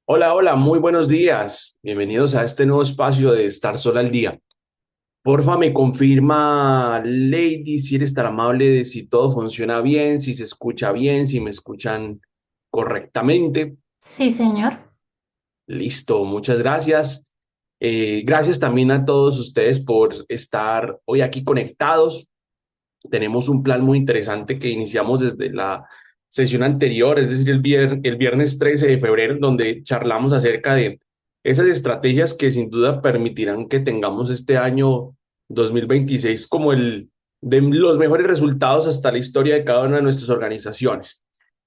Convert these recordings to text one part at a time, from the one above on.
Hola, hola, muy buenos días. Bienvenidos a este nuevo espacio de Estar Sola al Día. Porfa, me confirma, Lady, si eres tan amable de si todo funciona bien, si se escucha bien, si me escuchan correctamente. Sí, señor. Listo, muchas gracias. Gracias también a todos ustedes por estar hoy aquí conectados. Tenemos un plan muy interesante que iniciamos desde la sesión anterior, es decir, el viernes 13 de febrero, donde charlamos acerca de esas estrategias que sin duda permitirán que tengamos este año 2026 como el de los mejores resultados hasta la historia de cada una de nuestras organizaciones.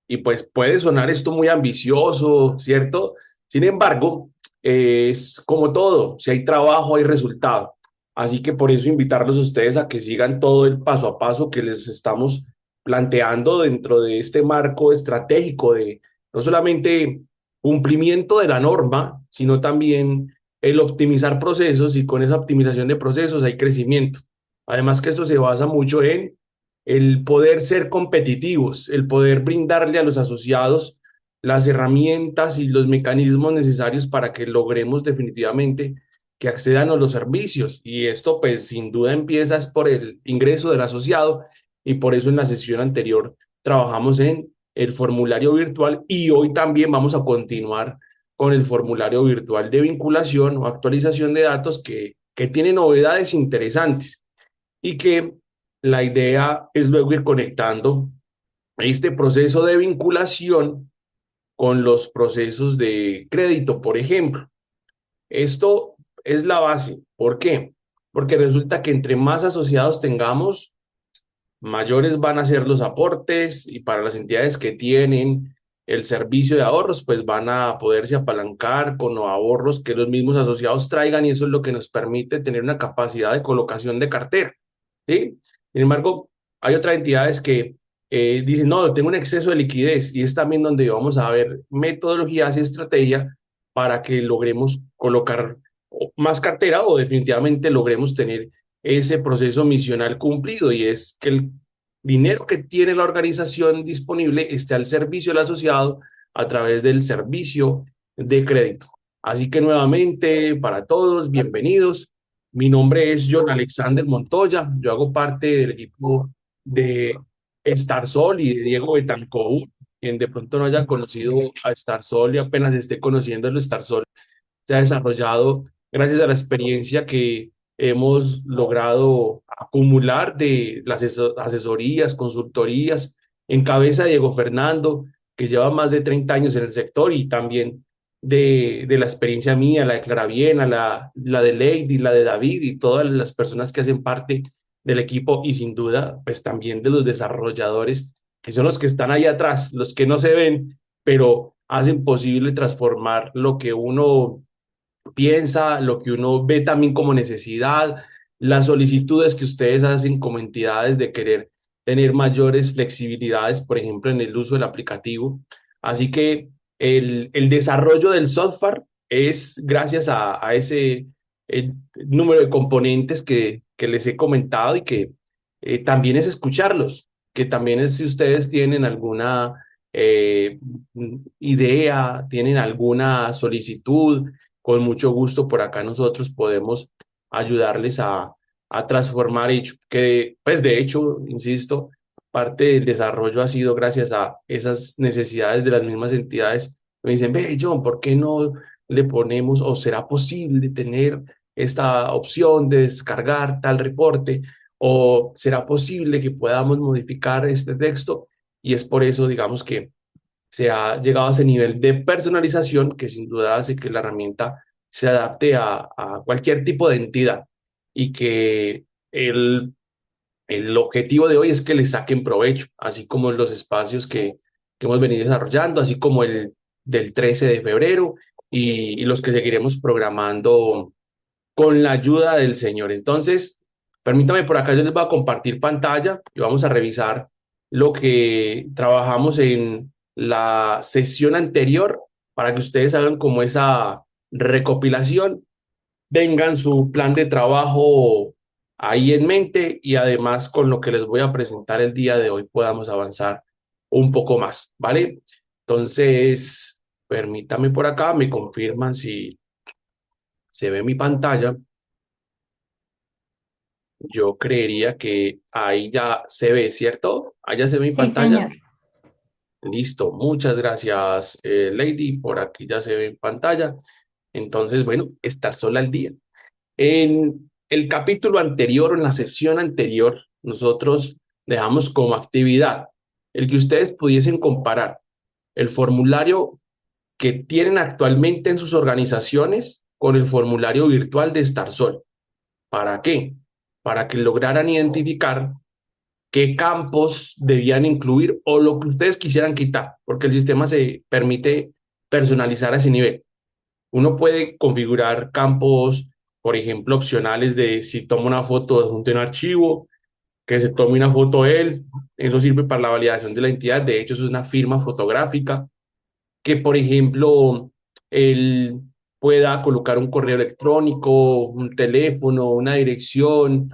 Y pues puede sonar esto muy ambicioso, ¿cierto? Sin embargo, es como todo, si hay trabajo, hay resultado. Así que por eso invitarlos a ustedes a que sigan todo el paso a paso que les estamos planteando dentro de este marco estratégico de no solamente cumplimiento de la norma, sino también el optimizar procesos, y con esa optimización de procesos hay crecimiento. Además que esto se basa mucho en el poder ser competitivos, el poder brindarle a los asociados las herramientas y los mecanismos necesarios para que logremos definitivamente que accedan a los servicios. Y esto pues sin duda empieza es por el ingreso del asociado, y por eso en la sesión anterior trabajamos en el formulario virtual, y hoy también vamos a continuar con el formulario virtual de vinculación o actualización de datos que tiene novedades interesantes, y que la idea es luego ir conectando este proceso de vinculación con los procesos de crédito, por ejemplo. Esto es la base. ¿Por qué? Porque resulta que entre más asociados tengamos, mayores van a ser los aportes, y para las entidades que tienen el servicio de ahorros, pues van a poderse apalancar con los ahorros que los mismos asociados traigan, y eso es lo que nos permite tener una capacidad de colocación de cartera, ¿sí? Sin embargo, hay otras entidades que dicen, no, tengo un exceso de liquidez, y es también donde vamos a ver metodologías y estrategia para que logremos colocar más cartera, o definitivamente logremos tener ese proceso misional cumplido, y es que el dinero que tiene la organización disponible esté al servicio del asociado a través del servicio de crédito. Así que nuevamente para todos, bienvenidos. Mi nombre es John Alexander Montoya. Yo hago parte del equipo de Starsol y de Diego Betancourt. Quien de pronto no haya conocido a Starsol y apenas esté conociendo el Starsol, se ha desarrollado gracias a la experiencia que hemos logrado acumular de las asesorías, consultorías, en cabeza de Diego Fernando, que lleva más de 30 años en el sector, y también de la experiencia mía, la de Claraviena, la de Lady, la de David y todas las personas que hacen parte del equipo, y sin duda, pues también de los desarrolladores, que son los que están ahí atrás, los que no se ven, pero hacen posible transformar lo que uno piensa, lo que uno ve también como necesidad, las solicitudes que ustedes hacen como entidades de querer tener mayores flexibilidades, por ejemplo, en el uso del aplicativo. Así que el desarrollo del software es gracias a ese número de componentes que les he comentado, y que también es escucharlos, que también es si ustedes tienen alguna eh, idea, tienen alguna solicitud, con mucho gusto por acá nosotros podemos ayudarles a transformar hecho, que pues de hecho, insisto, parte del desarrollo ha sido gracias a esas necesidades de las mismas entidades. Me dicen, ve, John, ¿por qué no le ponemos, o será posible tener esta opción de descargar tal reporte, o será posible que podamos modificar este texto? Y es por eso, digamos, que se ha llegado a ese nivel de personalización que sin duda hace que la herramienta se adapte a cualquier tipo de entidad, y que el, el objetivo de hoy es que le saquen provecho, así como los espacios que hemos venido desarrollando, así como el del 13 de febrero, y los que seguiremos programando con la ayuda del Señor. Entonces, permítame por acá, yo les voy a compartir pantalla y vamos a revisar lo que trabajamos en la sesión anterior, para que ustedes hagan como esa recopilación, tengan su plan de trabajo ahí en mente, y además con lo que les voy a presentar el día de hoy podamos avanzar un poco más, ¿vale? Entonces, Permítame por acá, me confirman si se ve mi pantalla. Yo creería que ahí ya se ve, ¿cierto? Ahí ya se ve mi Sí, pantalla. señor. Listo, muchas gracias, Lady. Por aquí ya se ve en pantalla. Entonces, bueno, estar sola al día. En el capítulo anterior, en la sesión anterior, nosotros dejamos como actividad el que ustedes pudiesen comparar el formulario que tienen actualmente en sus organizaciones con el formulario virtual de Estar Sol. ¿Para qué? Para que lograran identificar qué campos debían incluir o lo que ustedes quisieran quitar, porque el sistema se permite personalizar a ese nivel. Uno puede configurar campos, por ejemplo, opcionales de si toma una foto de un archivo, que se tome una foto él, eso sirve para la validación de la entidad, de hecho eso es una firma fotográfica, que por ejemplo él pueda colocar un correo electrónico, un teléfono, una dirección,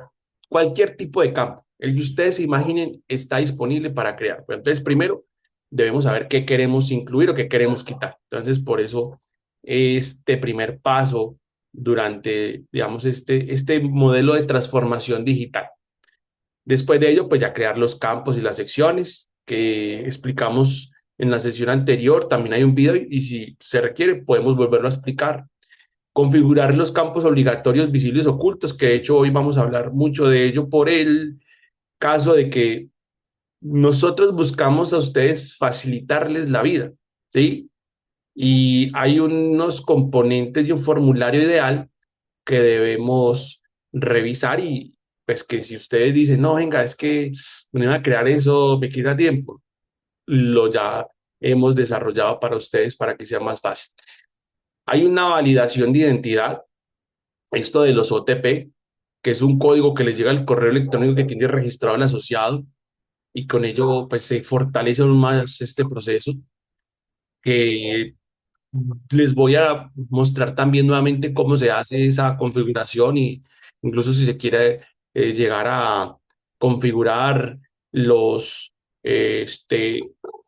cualquier tipo de campo. El que ustedes se imaginen está disponible para crear. Pero entonces, primero debemos saber qué queremos incluir o qué queremos quitar. Entonces, por eso este primer paso durante, digamos, este modelo de transformación digital. Después de ello, pues ya crear los campos y las secciones que explicamos en la sesión anterior. También hay un video y si se requiere podemos volverlo a explicar. Configurar los campos obligatorios visibles ocultos, que de hecho hoy vamos a hablar mucho de ello por el caso de que nosotros buscamos a ustedes facilitarles la vida, ¿sí? Y hay unos componentes y un formulario ideal que debemos revisar y pues que si ustedes dicen, no, venga, es que me iba a crear eso, me quita tiempo, lo ya hemos desarrollado para ustedes para que sea más fácil. Hay una validación de identidad, esto de los OTP, que es un código que les llega al correo electrónico que tiene registrado el asociado y con ello pues se fortalece aún más este proceso que les voy a mostrar también nuevamente cómo se hace esa configuración y incluso si se quiere llegar a configurar los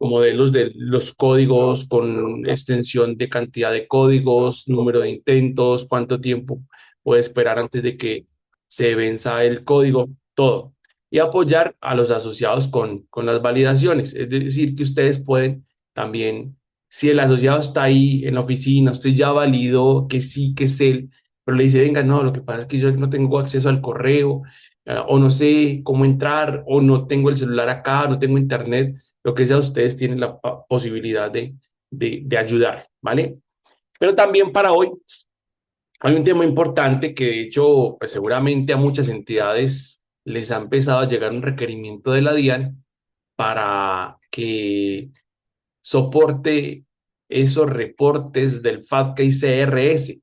modelos de los códigos con extensión de cantidad de códigos, número de intentos, cuánto tiempo puede esperar antes de que se venza el código, todo. Y apoyar a los asociados con las validaciones. Es decir, que ustedes pueden también si el asociado está ahí en la oficina, usted ya validó que sí, que es él, pero le dice, venga, no, lo que pasa es que yo no tengo acceso al correo, o no sé cómo entrar, o no tengo el celular acá, no tengo internet, lo que sea, ustedes tienen la posibilidad de ayudar, ¿vale? Pero también para hoy hay un tema importante que de hecho, pues seguramente a muchas entidades les ha empezado a llegar un requerimiento de la DIAN para que soporte esos reportes del FATCA y CRS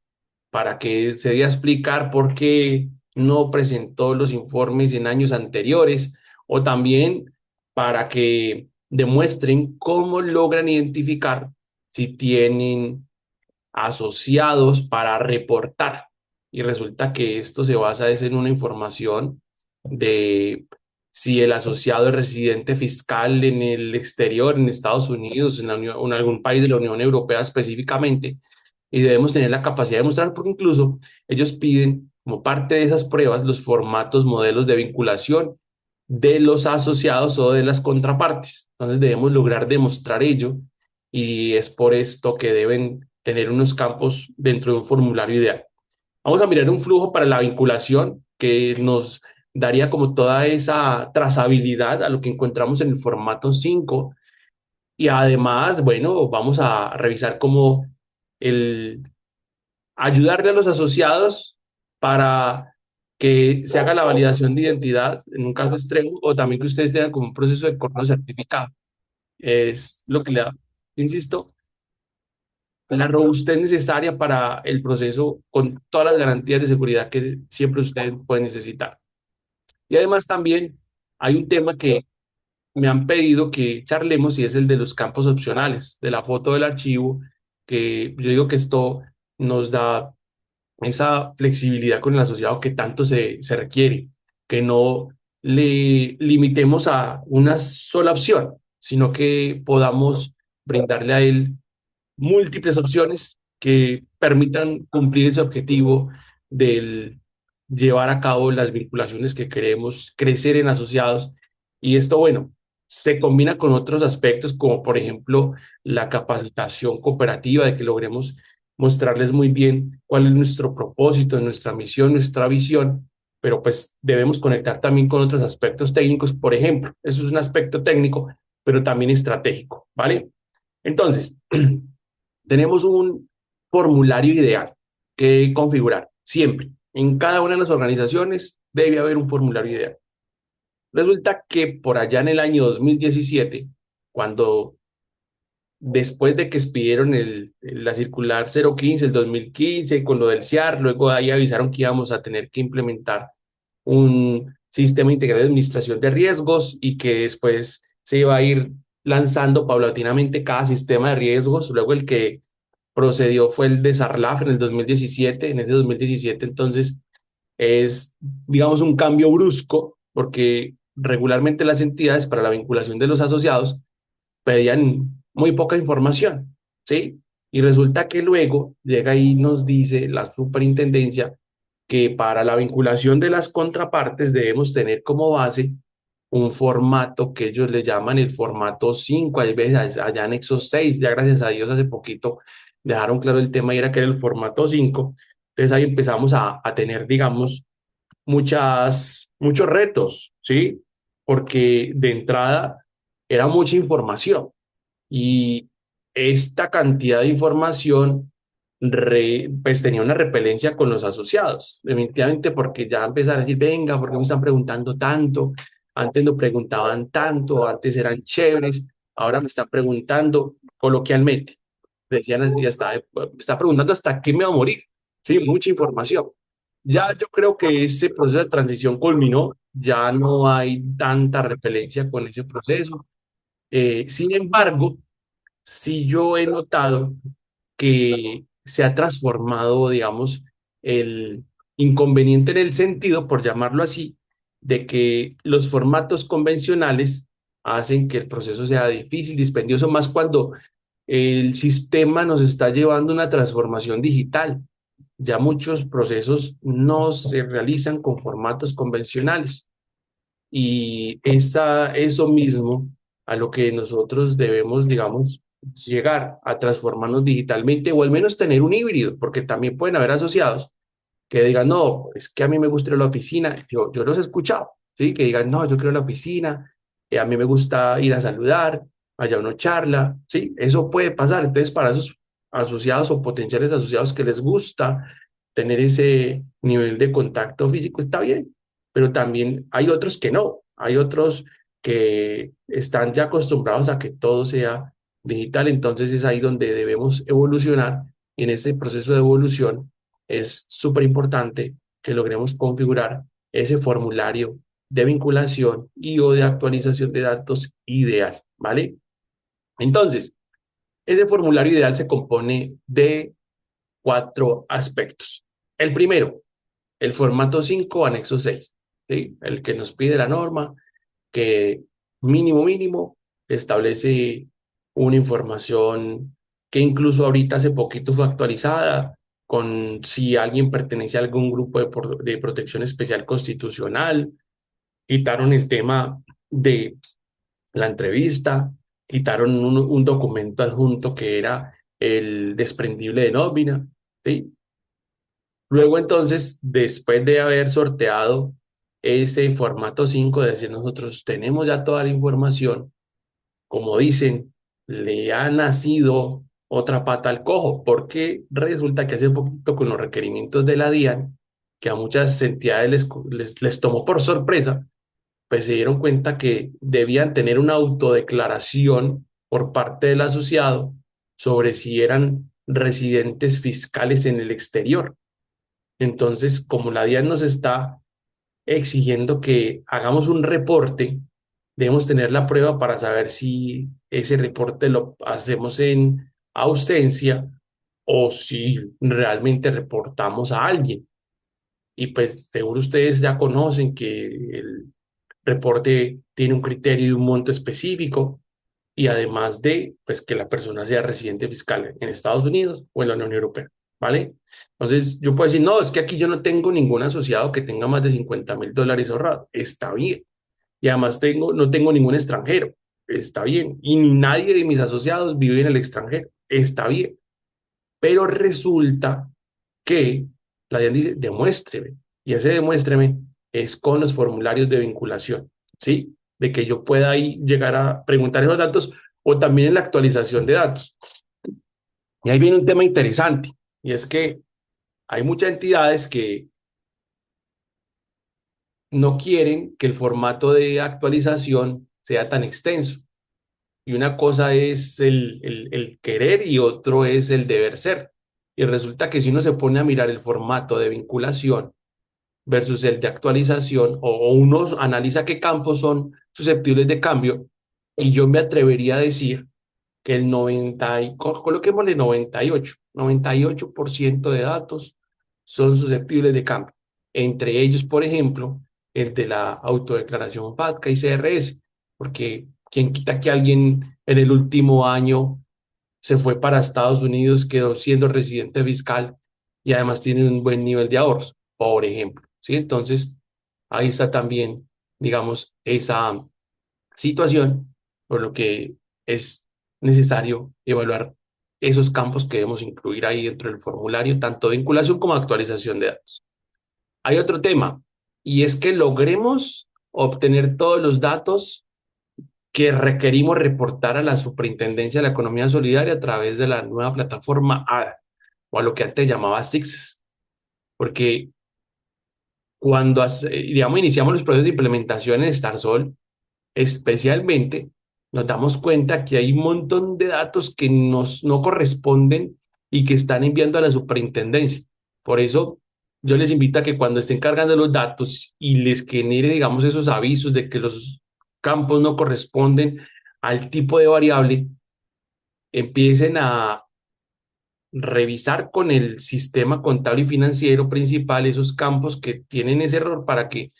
para que se dé a explicar por qué no presentó los informes en años anteriores o también para que demuestren cómo logran identificar si tienen asociados para reportar. Y resulta que esto se basa es en una información de si el asociado es residente fiscal en el exterior, en Estados Unidos, en, en algún país de la Unión Europea específicamente, y debemos tener la capacidad de mostrar, porque incluso ellos piden como parte de esas pruebas los formatos, modelos de vinculación de los asociados o de las contrapartes. Entonces debemos lograr demostrar ello y es por esto que deben tener unos campos dentro de un formulario ideal. Vamos a mirar un flujo para la vinculación que nos daría como toda esa trazabilidad a lo que encontramos en el formato 5 y además, bueno, vamos a revisar cómo el ayudarle a los asociados para que se haga la validación de identidad en un caso extremo o también que ustedes tengan como un proceso de correo certificado. Es lo que le da, insisto, la robustez necesaria para el proceso con todas las garantías de seguridad que siempre ustedes pueden necesitar. Y además también hay un tema que me han pedido que charlemos y es el de los campos opcionales, de la foto del archivo, que yo digo que esto nos da esa flexibilidad con el asociado que tanto se requiere, que no le limitemos a una sola opción, sino que podamos brindarle a él múltiples opciones que permitan cumplir ese objetivo del llevar a cabo las vinculaciones que queremos crecer en asociados. Y esto, bueno, se combina con otros aspectos como por ejemplo la capacitación cooperativa, de que logremos mostrarles muy bien cuál es nuestro propósito, nuestra misión, nuestra visión, pero pues debemos conectar también con otros aspectos técnicos, por ejemplo, eso es un aspecto técnico, pero también estratégico, ¿vale? Entonces, tenemos un formulario ideal que configurar siempre. En cada una de las organizaciones debe haber un formulario ideal. Resulta que por allá en el año 2017, cuando después de que expidieron la circular 015, el 2015, con lo del CIAR, luego ahí avisaron que íbamos a tener que implementar un sistema integral de administración de riesgos y que después se iba a ir lanzando paulatinamente cada sistema de riesgos. Luego el que procedió fue el de Sarlaf en el 2017. En ese 2017 entonces es, digamos, un cambio brusco porque regularmente las entidades para la vinculación de los asociados pedían muy poca información, ¿sí? Y resulta que luego llega y nos dice la superintendencia que para la vinculación de las contrapartes debemos tener como base un formato que ellos le llaman el formato 5, hay veces allá anexo 6, ya gracias a Dios hace poquito dejaron claro el tema y era que era el formato 5. Entonces ahí empezamos a tener, digamos, muchos retos, ¿sí? Porque de entrada era mucha información y esta cantidad de información pues tenía una repelencia con los asociados, definitivamente porque ya empezaron a decir, venga, ¿por qué me están preguntando tanto? Antes no preguntaban tanto, antes eran chéveres, ahora me están preguntando coloquialmente. Decían, ya está, me está preguntando hasta qué me va a morir. Sí, mucha información. Ya yo creo que ese proceso de transición culminó, ya no hay tanta repelencia con ese proceso. Sin embargo, sí yo he notado que se ha transformado, digamos, el inconveniente en el sentido, por llamarlo así, de que los formatos convencionales hacen que el proceso sea difícil, dispendioso, más cuando el sistema nos está llevando a una transformación digital. Ya muchos procesos no se realizan con formatos convencionales. Y eso mismo a lo que nosotros debemos, digamos, llegar a transformarnos digitalmente o al menos tener un híbrido, porque también pueden haber asociados que digan, no, es que a mí me gusta ir a la oficina. Yo los he escuchado, ¿sí? Que digan, no, yo quiero ir a la oficina, a mí me gusta ir a saludar, allá uno charla, ¿sí? Eso puede pasar. Entonces, para esos asociados o potenciales asociados que les gusta tener ese nivel de contacto físico, está bien, pero también hay otros que no, hay otros que están ya acostumbrados a que todo sea digital, entonces es ahí donde debemos evolucionar y en ese proceso de evolución es súper importante que logremos configurar ese formulario de vinculación y o de actualización de datos ideal, ¿vale? Entonces, ese formulario ideal se compone de cuatro aspectos. El primero, el formato 5 anexo 6, ¿sí? El que nos pide la norma, que mínimo establece una información que incluso ahorita hace poquito fue actualizada con si alguien pertenece a algún grupo de protección especial constitucional, quitaron el tema de la entrevista, quitaron un documento adjunto que era el desprendible de nómina, ¿sí? Luego entonces, después de haber sorteado ese formato 5 de decir nosotros tenemos ya toda la información, como dicen, le ha nacido otra pata al cojo, porque resulta que hace poquito con los requerimientos de la DIAN, que a muchas entidades les tomó por sorpresa, pues se dieron cuenta que debían tener una autodeclaración por parte del asociado sobre si eran residentes fiscales en el exterior. Entonces, como la DIAN nos está exigiendo que hagamos un reporte, debemos tener la prueba para saber si ese reporte lo hacemos en ausencia o si realmente reportamos a alguien. Y pues seguro ustedes ya conocen que el reporte tiene un criterio y un monto específico. y además de pues, que la persona sea residente fiscal en Estados Unidos o en la Unión Europea, ¿vale? Entonces yo puedo decir, no, es que aquí yo no tengo ningún asociado que tenga más de $50,000 ahorrados. Está bien. Y además no tengo ningún extranjero. Está bien. Y ni nadie de mis asociados vive en el extranjero. Está bien. Pero resulta que la DIAN dice, demuéstreme. Y ese demuéstreme es con los formularios de vinculación, ¿sí? De que yo pueda ahí llegar a preguntar esos datos o también en la actualización de datos. Y ahí viene un tema interesante, y es que hay muchas entidades que no quieren que el formato de actualización sea tan extenso. Y una cosa es el querer y otro es el deber ser. Y resulta que si uno se pone a mirar el formato de vinculación versus el de actualización, o uno analiza qué campos son susceptibles de cambio, y yo me atrevería a decir que el 90, coloquémosle 98% de datos son susceptibles de cambio. Entre ellos, por ejemplo, el de la autodeclaración FATCA y CRS, porque quien quita que alguien en el último año se fue para Estados Unidos, quedó siendo residente fiscal y además tiene un buen nivel de ahorros, por ejemplo, ¿sí? Entonces, ahí está también, digamos, esa situación, por lo que es necesario evaluar esos campos que debemos incluir ahí dentro del formulario, tanto de vinculación como de actualización de datos. Hay otro tema, y es que logremos obtener todos los datos que requerimos reportar a la Superintendencia de la Economía Solidaria a través de la nueva plataforma ADA, o a lo que antes llamaba SIXES, porque cuando, digamos, iniciamos los procesos de implementación en StarSol, especialmente, nos damos cuenta que hay un montón de datos que no corresponden y que están enviando a la superintendencia. Por eso, yo les invito a que cuando estén cargando los datos y les genere, digamos, esos avisos de que los campos no corresponden al tipo de variable, empiecen a revisar con el sistema contable y financiero principal esos campos que tienen ese error para que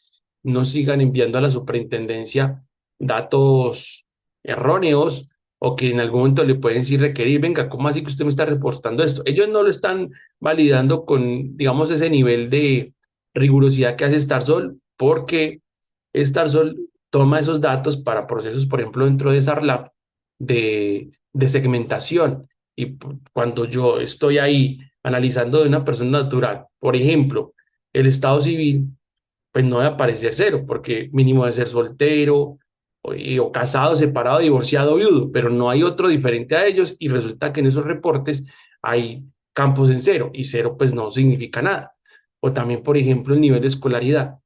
no sigan enviando a la superintendencia datos erróneos o que en algún momento le pueden sí requerir, venga, ¿cómo así que usted me está reportando esto? Ellos no lo están validando con, digamos, ese nivel de rigurosidad que hace Starsol, porque Starsol toma esos datos para procesos, por ejemplo, dentro de SARLAB de segmentación. Y cuando yo estoy ahí analizando de una persona natural, por ejemplo, el estado civil, pues no debe aparecer cero, porque mínimo debe ser soltero o casado, separado, divorciado, viudo, pero no hay otro diferente a ellos y resulta que en esos reportes hay campos en cero y cero pues no significa nada. O también, por ejemplo, el nivel de escolaridad,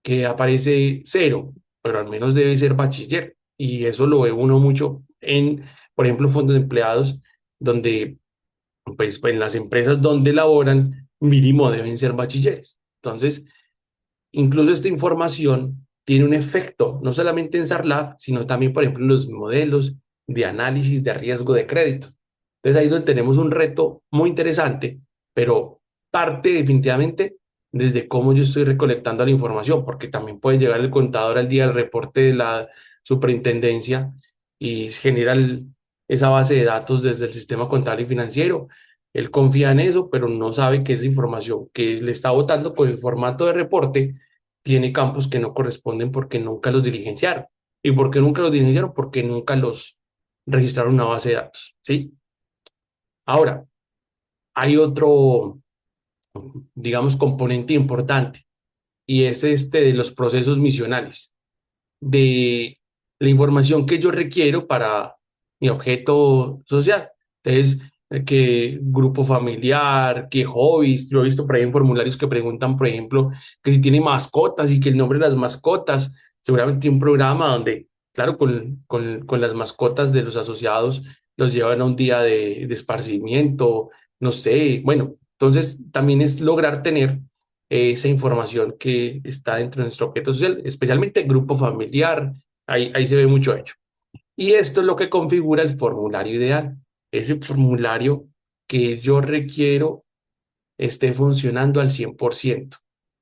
que aparece cero, pero al menos debe ser bachiller y eso lo ve uno mucho en, por ejemplo, fondos de empleados, donde pues en las empresas donde laboran, mínimo deben ser bachilleres. Entonces, incluso esta información tiene un efecto, no solamente en SARLAF, sino también, por ejemplo, en los modelos de análisis de riesgo de crédito. Entonces ahí es donde tenemos un reto muy interesante, pero parte definitivamente desde cómo yo estoy recolectando la información, porque también puede llegar el contador al día del reporte de la superintendencia y genera esa base de datos desde el sistema contable y financiero. Él confía en eso, pero no sabe que esa información que le está botando con el formato de reporte tiene campos que no corresponden porque nunca los diligenciaron. ¿Y por qué nunca los diligenciaron? Porque nunca los registraron en una base de datos, ¿sí? Ahora, hay otro, digamos, componente importante y es este de los procesos misionales, de la información que yo requiero para mi objeto social. Entonces, qué grupo familiar, qué hobbies. Yo he visto por ahí en formularios que preguntan, por ejemplo, que si tiene mascotas y que el nombre de las mascotas, seguramente tiene un programa donde, claro, con las mascotas de los asociados los llevan a un día de esparcimiento, no sé, bueno, entonces también es lograr tener esa información que está dentro de nuestro objeto social, especialmente el grupo familiar, ahí se ve mucho hecho. Y esto es lo que configura el formulario ideal, ese formulario que yo requiero esté funcionando al 100%.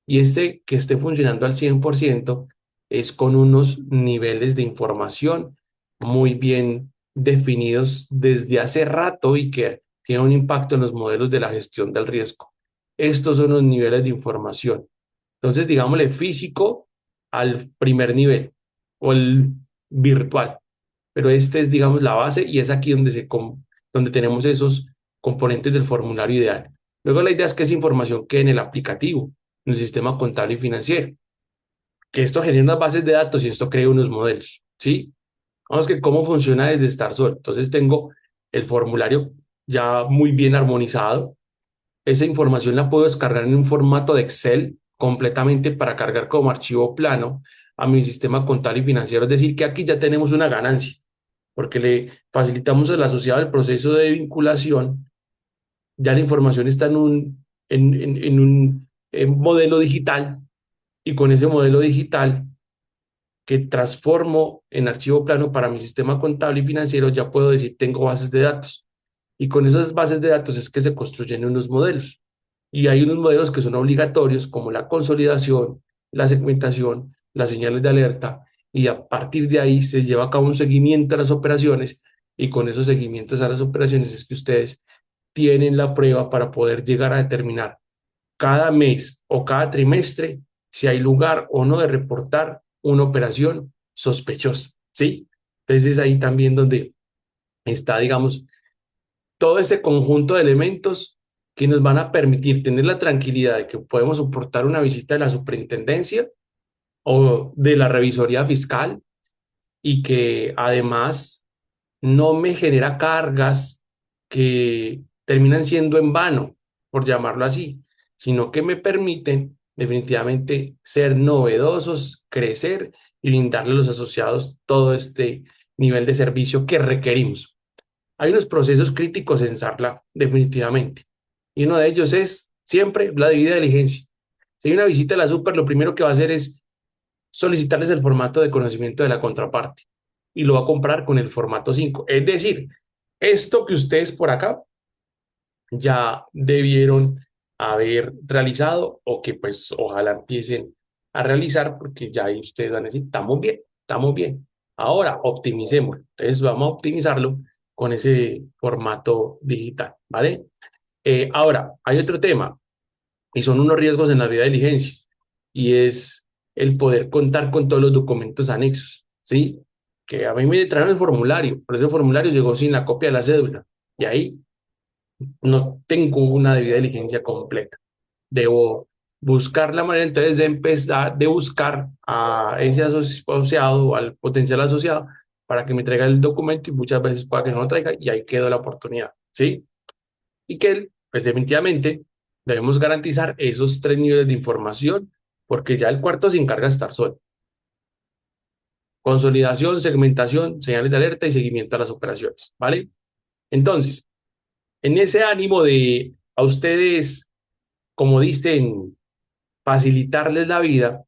Y este que esté funcionando al 100% es con unos niveles de información muy bien definidos desde hace rato y que tienen un impacto en los modelos de la gestión del riesgo. Estos son los niveles de información. Entonces, digámosle físico al primer nivel o el virtual, pero este es, digamos, la base y es aquí donde tenemos esos componentes del formulario ideal. Luego la idea es que esa información quede en el aplicativo, en el sistema contable y financiero, que esto genere unas bases de datos y esto cree unos modelos, ¿sí? Vamos que cómo funciona desde StarSol. Entonces tengo el formulario ya muy bien armonizado. Esa información la puedo descargar en un formato de Excel completamente para cargar como archivo plano a mi sistema contable y financiero. Es decir, que aquí ya tenemos una ganancia, porque le facilitamos al asociado el proceso de vinculación. Ya la información está en un modelo digital y con ese modelo digital que transformo en archivo plano para mi sistema contable y financiero, ya puedo decir tengo bases de datos. Y con esas bases de datos es que se construyen unos modelos. Y hay unos modelos que son obligatorios, como la consolidación, la segmentación, las señales de alerta, y a partir de ahí se lleva a cabo un seguimiento a las operaciones, y con esos seguimientos a las operaciones es que ustedes tienen la prueba para poder llegar a determinar cada mes o cada trimestre si hay lugar o no de reportar una operación sospechosa, ¿sí? Entonces es ahí también donde está, digamos, todo ese conjunto de elementos que nos van a permitir tener la tranquilidad de que podemos soportar una visita de la superintendencia o de la revisoría fiscal y que además no me genera cargas que terminan siendo en vano, por llamarlo así, sino que me permiten definitivamente ser novedosos, crecer y brindarle a los asociados todo este nivel de servicio que requerimos. Hay unos procesos críticos en Sarla, definitivamente, y uno de ellos es siempre la debida diligencia. Si hay una visita a la super, lo primero que va a hacer es solicitarles el formato de conocimiento de la contraparte y lo va a comprar con el formato 5. Es decir, esto que ustedes por acá ya debieron haber realizado o que pues ojalá empiecen a realizar porque ya ahí ustedes van a decir, estamos bien, estamos bien. Ahora optimicemos. Entonces vamos a optimizarlo con ese formato digital, ¿vale? Ahora, hay otro tema y son unos riesgos en la vida de diligencia y es el poder contar con todos los documentos anexos, ¿sí? Que a mí me trajeron el formulario, pero ese formulario llegó sin la copia de la cédula y ahí no tengo una debida diligencia completa. Debo buscar la manera entonces de empezar, de buscar a ese asociado o al potencial asociado para que me traiga el documento y muchas veces para que no lo traiga y ahí quedó la oportunidad, ¿sí? Y que, pues definitivamente, debemos garantizar esos tres niveles de información, porque ya el cuarto se encarga de estar solo. Consolidación, segmentación, señales de alerta y seguimiento a las operaciones, ¿vale? Entonces, en ese ánimo de a ustedes, como dicen, facilitarles la vida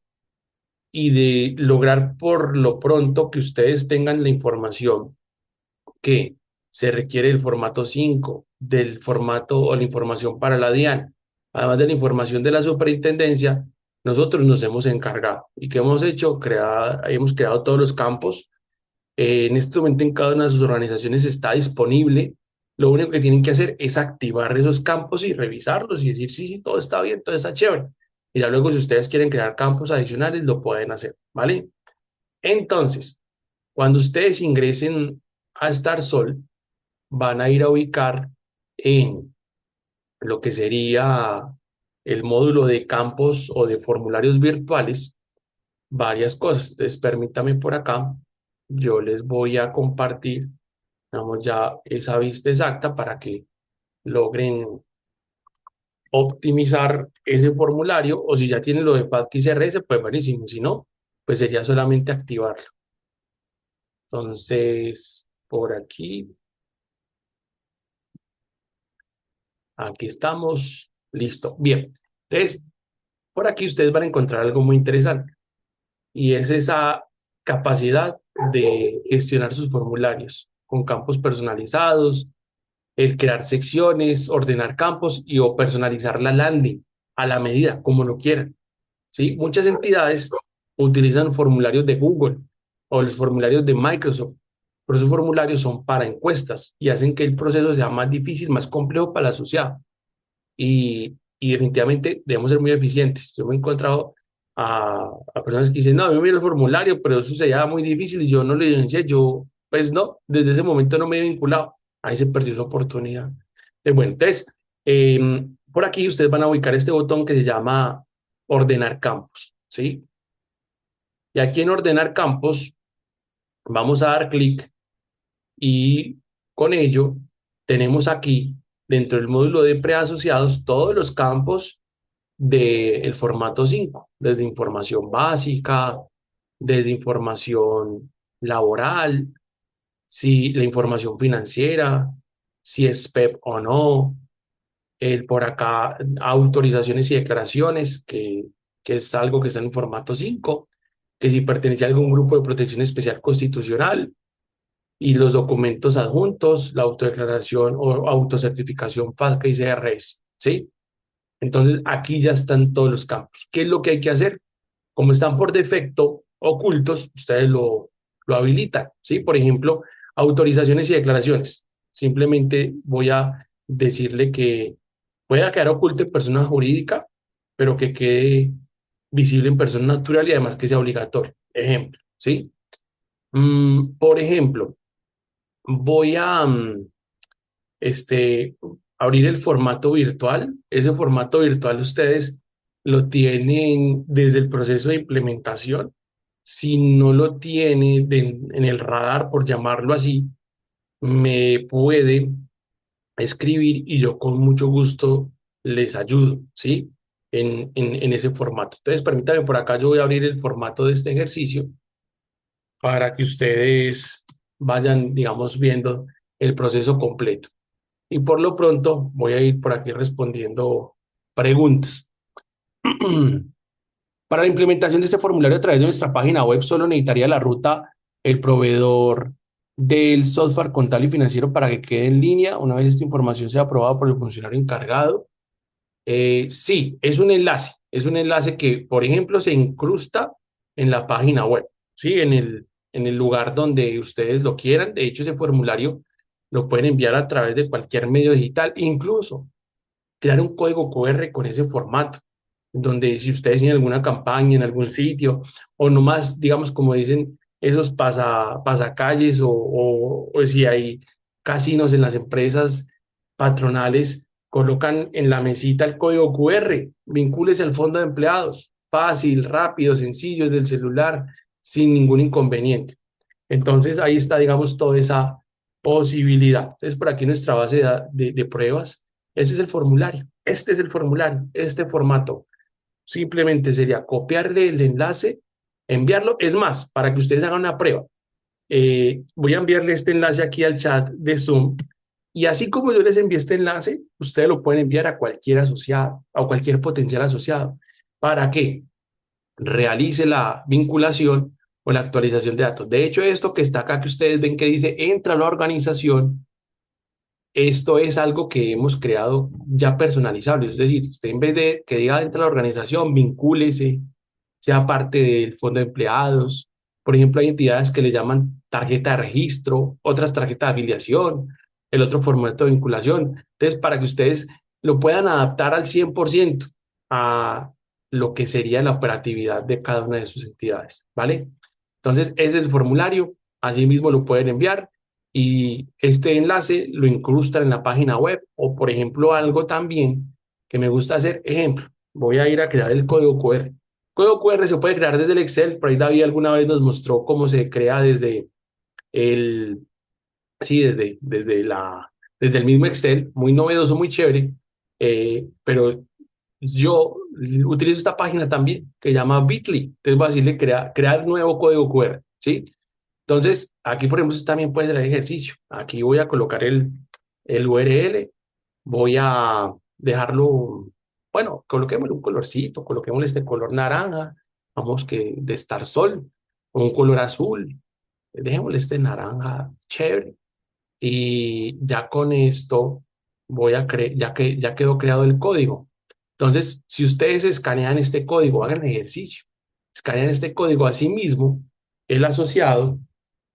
y de lograr por lo pronto que ustedes tengan la información que se requiere el formato 5 del formato o la información para la DIAN, además de la información de la superintendencia, nosotros nos hemos encargado. ¿Y qué hemos hecho? Hemos creado todos los campos. En este momento en cada una de sus organizaciones está disponible. Lo único que tienen que hacer es activar esos campos y revisarlos y decir, sí, sí, todo está bien, todo está chévere. Y ya luego, si ustedes quieren crear campos adicionales, lo pueden hacer, ¿vale? Entonces, cuando ustedes ingresen a StarSol, van a ir a ubicar en lo que sería el módulo de campos o de formularios virtuales varias cosas. Entonces, permítame por acá, yo les voy a compartir, digamos, ya esa vista exacta para que logren optimizar ese formulario o si ya tienen lo de FATCA y CRS, pues buenísimo, si no, pues sería solamente activarlo. Entonces, por aquí estamos, listo, bien. Entonces, por aquí ustedes van a encontrar algo muy interesante y es esa capacidad de gestionar sus formularios con campos personalizados, el crear secciones, ordenar campos y o personalizar la landing a la medida, como lo quieran. ¿Sí? Muchas entidades utilizan formularios de Google o los formularios de Microsoft pero esos formularios son para encuestas y hacen que el proceso sea más difícil, más complejo para el asociado. Y definitivamente debemos ser muy eficientes. Yo me he encontrado a personas que dicen, no, a mí me dio el formulario, pero eso se llama muy difícil y yo no lo evidencié. Yo, pues no, desde ese momento no me he vinculado. Ahí se perdió la oportunidad. Bueno, entonces, por aquí ustedes van a ubicar este botón que se llama ordenar campos, ¿sí? Y aquí en ordenar campos vamos a dar clic y con ello tenemos aquí dentro del módulo de preasociados todos los campos del formato 5 desde información básica, desde información laboral, si la información financiera, si es PEP o no, el por acá autorizaciones y declaraciones, que es algo que está en formato 5, que si pertenece a algún grupo de protección especial constitucional, y los documentos adjuntos, la autodeclaración o autocertificación FATCA y CRS, ¿sí? Entonces, aquí ya están todos los campos. ¿Qué es lo que hay que hacer? Como están por defecto ocultos, ustedes lo habilitan, ¿sí? Por ejemplo, autorizaciones y declaraciones. Simplemente voy a decirle que pueda quedar oculto en persona jurídica, pero que quede visible en persona natural y además que sea obligatorio. Ejemplo, ¿sí? Por ejemplo, voy a, este, abrir el formato virtual. Ese formato virtual ustedes lo tienen desde el proceso de implementación. Si no lo tiene en el radar, por llamarlo así, me puede escribir y yo con mucho gusto les ayudo, ¿sí? En ese formato. Entonces, permítanme por acá, yo voy a abrir el formato de este ejercicio para que ustedes vayan, digamos, viendo el proceso completo. Y por lo pronto voy a ir por aquí respondiendo preguntas. Para la implementación de este formulario a través de nuestra página web, solo necesitaría la ruta, el proveedor del software contable y financiero para que quede en línea una vez esta información sea aprobada por el funcionario encargado. Sí, es un enlace que, por ejemplo, se incrusta en la página web, ¿sí? En el lugar donde ustedes lo quieran. De hecho, ese formulario lo pueden enviar a través de cualquier medio digital, incluso crear un código QR con ese formato, donde si ustedes tienen alguna campaña en algún sitio, o nomás, digamos, como dicen, esos pasacalles, o si hay casinos en las empresas patronales, colocan en la mesita el código QR, vincúlese al fondo de empleados, fácil, rápido, sencillo, desde el celular, sin ningún inconveniente. Entonces ahí está, digamos, toda esa posibilidad. Entonces por aquí nuestra base de pruebas, ese es el formulario, este es el formulario, este formato. Simplemente sería copiarle el enlace, enviarlo. Es más, para que ustedes hagan una prueba, voy a enviarle este enlace aquí al chat de Zoom y así como yo les envié este enlace, ustedes lo pueden enviar a cualquier asociado, a cualquier potencial asociado. ¿Para qué? Realice la vinculación o la actualización de datos. De hecho, esto que está acá que ustedes ven que dice entra a la organización, esto es algo que hemos creado ya personalizable. Es decir, usted en vez de que diga entra a la organización, vincúlese, sea parte del fondo de empleados. Por ejemplo, hay entidades que le llaman tarjeta de registro, otras tarjeta de afiliación, el otro formato de vinculación. Entonces, para que ustedes lo puedan adaptar al 100% a lo que sería la operatividad de cada una de sus entidades, ¿vale? Entonces, ese es el formulario, así mismo lo pueden enviar y este enlace lo incrustan en la página web o, por ejemplo, algo también que me gusta hacer, ejemplo, voy a ir a crear el código QR. Código QR se puede crear desde el Excel, por ahí David alguna vez nos mostró cómo se crea desde el, sí, desde el mismo Excel, muy novedoso, muy chévere, pero yo utilizo esta página también que se llama Bitly, entonces voy a decirle crear nuevo código QR, ¿sí? Entonces, aquí por ejemplo también puede ser el ejercicio, aquí voy a colocar el URL, voy a dejarlo, bueno, coloquémosle un colorcito, coloquémosle este color naranja, vamos que de Star Sol, o un color azul, dejémosle este naranja chévere, y ya con esto voy a ya que ya quedó creado el código. Entonces, si ustedes escanean este código, hagan ejercicio, escanean este código a sí mismo, el asociado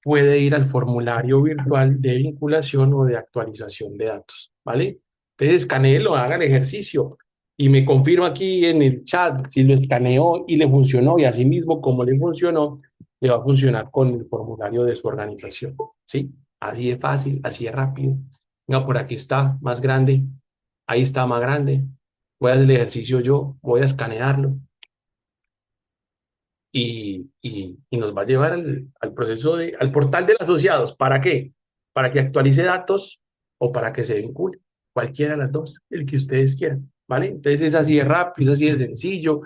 puede ir al formulario virtual de vinculación o de actualización de datos, ¿vale? Entonces escanéelo, haga el ejercicio y me confirma aquí en el chat si lo escaneó y le funcionó y así mismo como le funcionó, le va a funcionar con el formulario de su organización, ¿sí? Así es fácil, así es rápido. Venga, por aquí está, más grande. Ahí está, más grande. Voy a hacer el ejercicio yo, voy a escanearlo y nos va a llevar al proceso al portal de los asociados. ¿Para qué? Para que actualice datos o para que se vincule. Cualquiera de las dos, el que ustedes quieran, ¿vale? Entonces es así de rápido, es así de sencillo.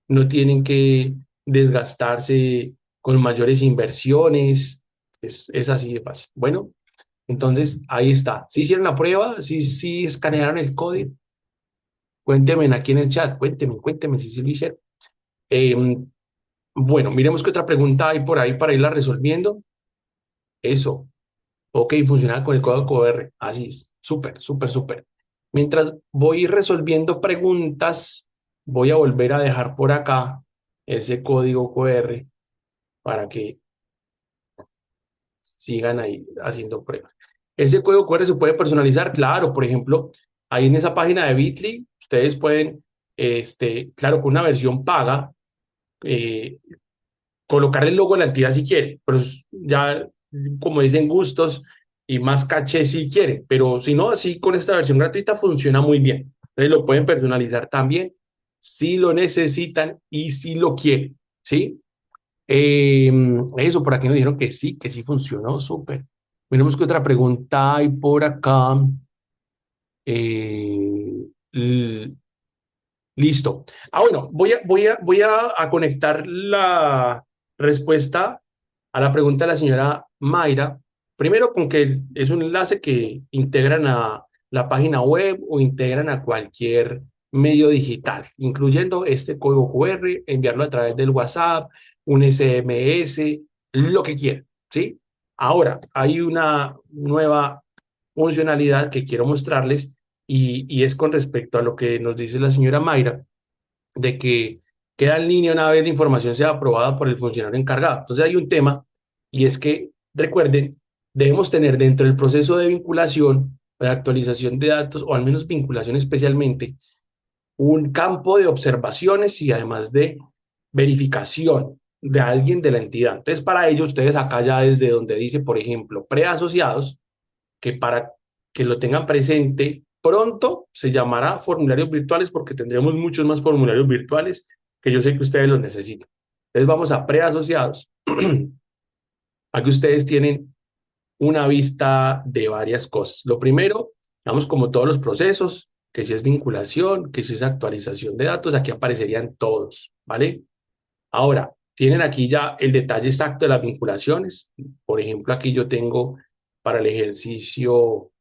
No tienen que desgastarse con mayores inversiones. Es así de fácil. Bueno, entonces ahí está. Si hicieron la prueba, si escanearon el código, cuéntenme aquí en el chat, cuéntenme si lo hicieron. Eh, bueno, miremos qué otra pregunta hay por ahí para irla resolviendo. Eso, ok, funciona con el código QR. Así es, súper, súper, súper. Mientras voy resolviendo preguntas, voy a volver a dejar por acá ese código QR para que sigan ahí haciendo pruebas. Ese código QR se puede personalizar, claro, por ejemplo, ahí en esa página de Bitly, ustedes pueden, claro, con una versión paga, eh, colocar el logo de la entidad si quiere, pero ya, como dicen, gustos y más caché si quiere, pero si no, así con esta versión gratuita funciona muy bien. Entonces lo pueden personalizar también si lo necesitan y si lo quieren, ¿sí? Eso, por aquí nos dijeron que sí funcionó, súper. Miremos qué otra pregunta hay por acá. Eh, l- Listo. Bueno, voy a conectar la respuesta a la pregunta de la señora Mayra. Primero, con que es un enlace que integran a la página web o integran a cualquier medio digital, incluyendo este código QR, enviarlo a través del WhatsApp, un SMS, lo que quieran, ¿sí? Ahora, hay una nueva funcionalidad que quiero mostrarles y es con respecto a lo que nos dice la señora Mayra, de que queda en línea una vez la información sea aprobada por el funcionario encargado. Entonces hay un tema y es que, recuerden, debemos tener dentro del proceso de vinculación, de actualización de datos, o al menos vinculación especialmente, un campo de observaciones y además de verificación de alguien de la entidad. Entonces, para ello, ustedes acá ya desde donde dice, por ejemplo, preasociados, que para que lo tengan presente, pronto se llamará formularios virtuales porque tendremos muchos más formularios virtuales que yo sé que ustedes los necesitan. Entonces vamos a preasociados. Aquí ustedes tienen una vista de varias cosas. Lo primero, vamos como todos los procesos, que si es vinculación, que si es actualización de datos, aquí aparecerían todos, ¿vale? Ahora, tienen aquí ya el detalle exacto de las vinculaciones. Por ejemplo, aquí yo tengo para el ejercicio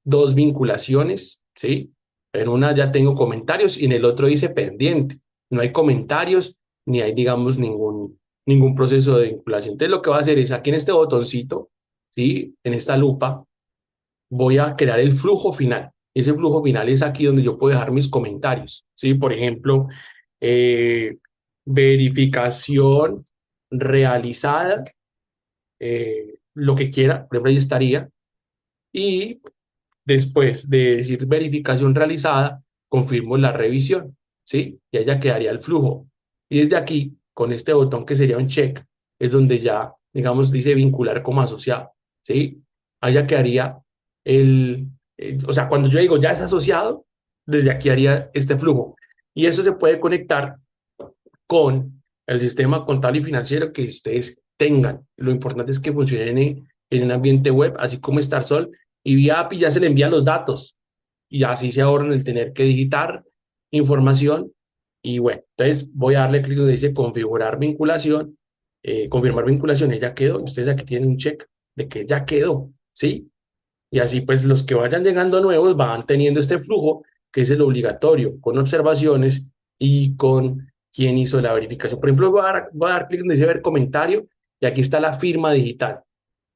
dos vinculaciones, ¿sí? En una ya tengo comentarios y en el otro dice pendiente. No hay comentarios ni hay, digamos, ningún proceso de vinculación. Entonces, lo que voy a hacer es aquí en este botoncito, ¿sí? En esta lupa, voy a crear el flujo final. Ese flujo final es aquí donde yo puedo dejar mis comentarios, ¿sí? Por ejemplo, eh, verificación realizada, lo que quiera, por ejemplo, ahí estaría. Y después de decir verificación realizada, confirmo la revisión, ¿sí? Y allá quedaría el flujo. Y desde aquí, con este botón que sería un check, es donde ya, digamos, dice vincular como asociado, ¿sí? Allá quedaría o sea, cuando yo digo ya es asociado, desde aquí haría este flujo. Y eso se puede conectar con el sistema contable y financiero que ustedes tengan. Lo importante es que funcione en un ambiente web, así como StarSol, y vía API ya se le envían los datos y así se ahorran el tener que digitar información. Y bueno, entonces voy a darle clic donde dice configurar vinculación, confirmar vinculación, y ya quedó. Ustedes aquí tienen un check de que ya quedó, ¿sí? Y así pues los que vayan llegando nuevos van teniendo este flujo que es el obligatorio, con observaciones y con quién hizo la verificación. Por ejemplo, voy a dar clic donde dice ver comentario y aquí está la firma digital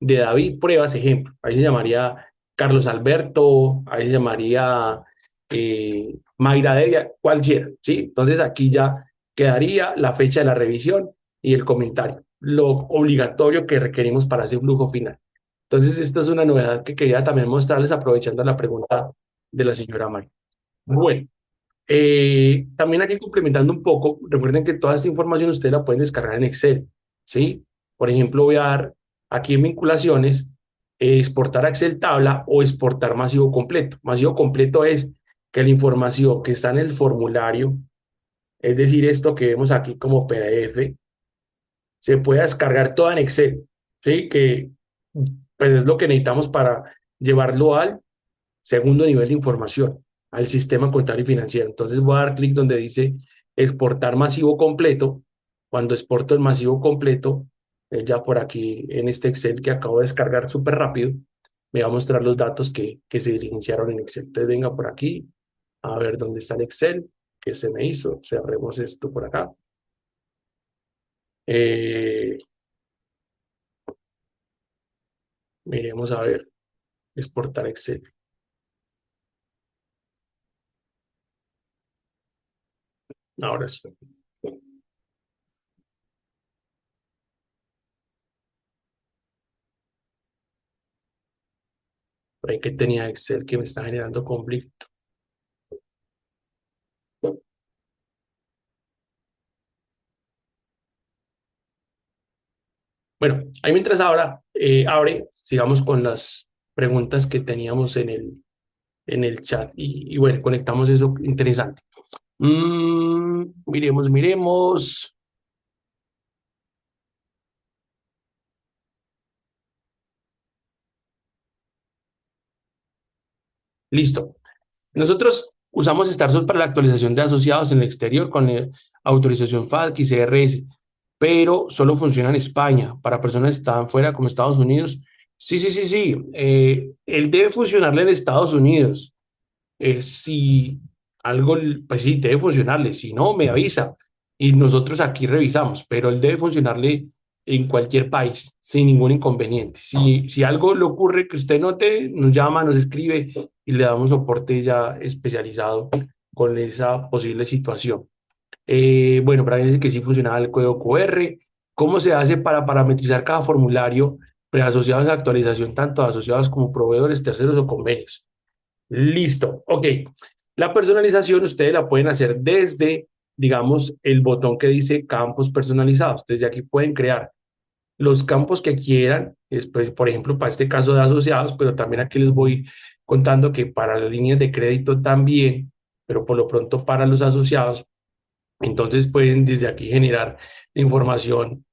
de David Pruebas, ejemplo. Ahí se llamaría Carlos Alberto, ahí se llamaría Mayra Delia, cualquiera, ¿sí? Entonces aquí ya quedaría la fecha de la revisión y el comentario. lo obligatorio que requerimos para ese flujo final. Entonces, esta es una novedad que quería también mostrarles aprovechando la pregunta de la señora Mari. Bueno, también aquí complementando un poco, recuerden que toda esta información ustedes la pueden descargar en Excel, ¿sí? Por ejemplo, voy a dar aquí en vinculaciones, exportar a Excel tabla o exportar masivo completo. Masivo completo es que la información que está en el formulario, es decir, esto que vemos aquí como PDF, se puede descargar toda en Excel, ¿sí? Que pues es lo que necesitamos para llevarlo al segundo nivel de información, al sistema contable y financiero. Entonces voy a dar clic donde dice exportar masivo completo. Cuando exporto el masivo completo, ya por aquí en este Excel que acabo de descargar súper rápido, me va a mostrar los datos que se diligenciaron en Excel. Entonces venga por aquí, a ver dónde está el Excel que se me hizo. Cerremos esto por acá. Eh, Miremos a ver, exportar Excel. Ahora sí. Por ahí que tenía Excel que me está generando conflicto. Bueno, ahí mientras ahora abre, sigamos con las preguntas que teníamos en el chat y bueno, conectamos eso interesante. Miremos. Listo. Nosotros usamos StarSource para la actualización de asociados en el exterior con autorización FATC y CRS, pero solo funciona en España. Para personas que están fuera, como Estados Unidos, sí, sí, sí, sí. Él debe funcionarle en Estados Unidos. Si algo, pues sí, debe funcionarle. Si no, me avisa. Y nosotros aquí revisamos, pero él debe funcionarle en cualquier país sin ningún inconveniente. Si algo le ocurre que usted note, nos llama, nos escribe y le damos soporte ya especializado con esa posible situación. Bueno, para decir que sí funcionaba el código QR. ¿Cómo se hace para parametrizar cada formulario preasociados a actualización, tanto asociados como proveedores, terceros o convenios? Listo, ok. La personalización ustedes la pueden hacer desde, digamos, el botón que dice campos personalizados. Desde aquí pueden crear los campos que quieran, después, por ejemplo, para este caso de asociados, pero también aquí les voy contando que para las líneas de crédito también, pero por lo pronto para los asociados, entonces pueden desde aquí generar información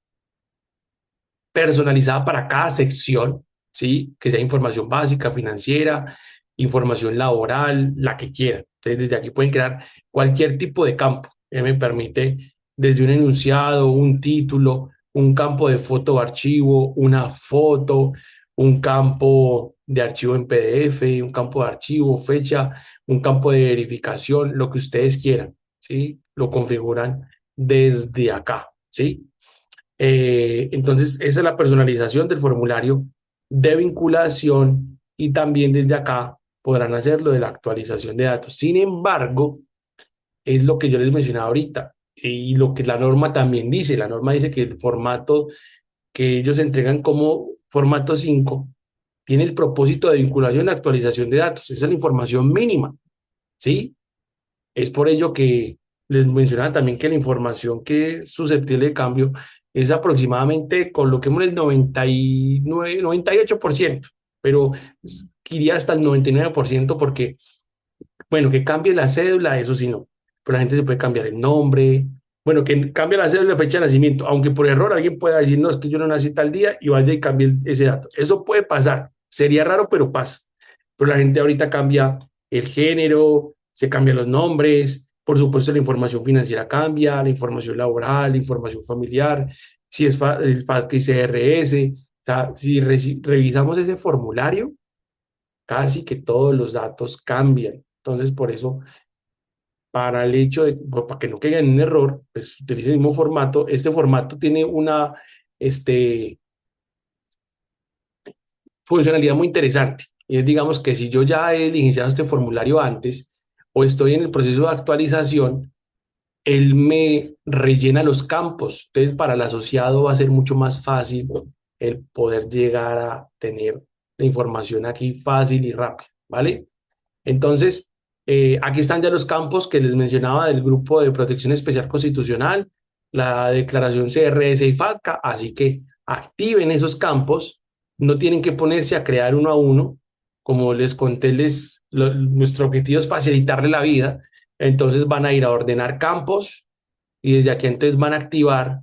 personalizada para cada sección, ¿sí? Que sea información básica, financiera, información laboral, la que quieran. Entonces, desde aquí pueden crear cualquier tipo de campo. Me permite desde un enunciado, un título, un campo de foto o archivo, una foto, un campo de archivo en PDF, un campo de archivo, fecha, un campo de verificación, lo que ustedes quieran, ¿sí? Lo configuran desde acá, ¿sí? Entonces, esa es la personalización del formulario de vinculación y también desde acá podrán hacerlo de la actualización de datos. Sin embargo, es lo que yo les mencionaba ahorita y lo que la norma también dice. La norma dice que el formato que ellos entregan como formato 5 tiene el propósito de vinculación y actualización de datos. Esa es la información mínima, ¿sí? Es por ello que les mencionaba también que la información que es susceptible de cambio es aproximadamente, coloquemos el 99, 98%, pero iría hasta el 99% porque, bueno, que cambie la cédula, eso sí no, pero la gente se puede cambiar el nombre, bueno, que cambie la cédula de fecha de nacimiento, aunque por error alguien pueda decir, no, es que yo no nací tal día y vaya y cambie ese dato. Eso puede pasar, sería raro, pero pasa. Pero la gente ahorita cambia el género, se cambian los nombres, por supuesto la información financiera cambia, la información laboral, la información familiar, si es el FATCA y CRS, o sea, si revisamos ese formulario, casi que todos los datos cambian. Entonces, por eso, para el hecho de, para que no caigan en un error, pues utilice el mismo formato. Este formato tiene una funcionalidad muy interesante. Y es, digamos, que si yo ya he diligenciado este formulario antes o estoy en el proceso de actualización, él me rellena los campos. Entonces, para el asociado va a ser mucho más fácil el poder llegar a tener la información aquí fácil y rápido, ¿vale? Entonces, aquí están ya los campos que les mencionaba del Grupo de Protección Especial Constitucional, la declaración CRS y FATCA, así que activen esos campos, no tienen que ponerse a crear uno a uno, como les conté, nuestro objetivo es facilitarle la vida, entonces van a ir a ordenar campos y desde aquí entonces van a activar,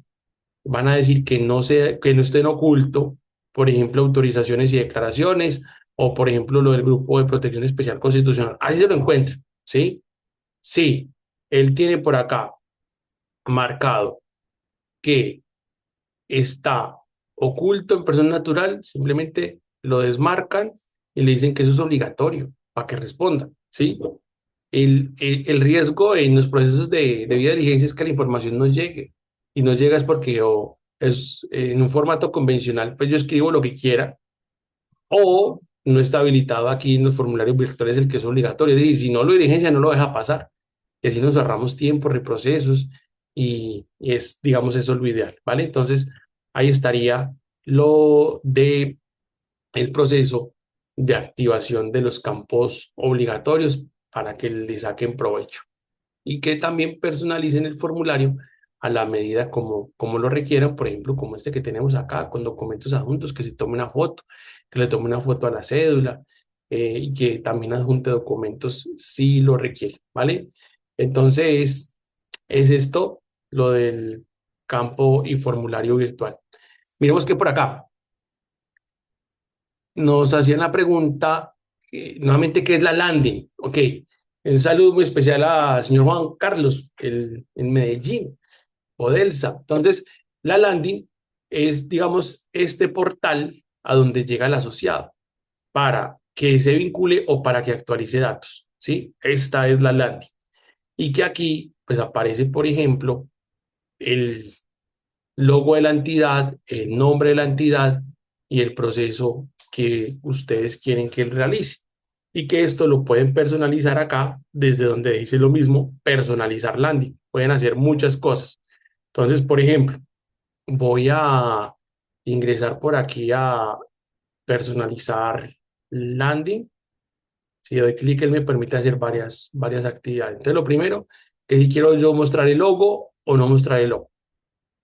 van a decir que no estén oculto, por ejemplo, autorizaciones y declaraciones, o por ejemplo lo del Grupo de Protección Especial Constitucional. Así se lo encuentra, ¿sí? Sí, él tiene por acá marcado que está oculto en persona natural, simplemente lo desmarcan y le dicen que eso es obligatorio para que responda, ¿sí? El riesgo en los procesos de debida diligencia es que la información no llegue. Y no llega es porque o es en un formato convencional, pues yo escribo lo que quiera, o no está habilitado aquí en los formularios virtuales el que es obligatorio. Es decir, si no lo diligencia, no lo deja pasar. Y así nos ahorramos tiempo, reprocesos, y es, digamos, eso es lo ideal, ¿vale? Entonces, ahí estaría lo de el proceso de activación de los campos obligatorios para que le saquen provecho y que también personalicen el formulario a la medida como lo requieran, por ejemplo, como este que tenemos acá, con documentos adjuntos, que se tome una foto, que le tome una foto a la cédula, y que también adjunte documentos si lo requiere, ¿vale? Entonces, es esto lo del campo y formulario virtual. Miremos que por acá nos hacían la pregunta, nuevamente, ¿qué es la landing? Ok, un saludo muy especial al señor Juan Carlos en Medellín, Odelsa. Entonces, la landing es, digamos, este portal a donde llega el asociado para que se vincule o para que actualice datos, ¿sí? Esta es la landing. Y que aquí, pues aparece, por ejemplo, el logo de la entidad, el nombre de la entidad y el proceso que ustedes quieren que él realice. Y que esto lo pueden personalizar acá, desde donde dice lo mismo, personalizar landing. Pueden hacer muchas cosas. Entonces, por ejemplo, voy a ingresar por aquí a personalizar landing. Si doy clic, él me permite hacer varias actividades. Entonces, lo primero, que si quiero yo mostrar el logo o no mostrar el logo,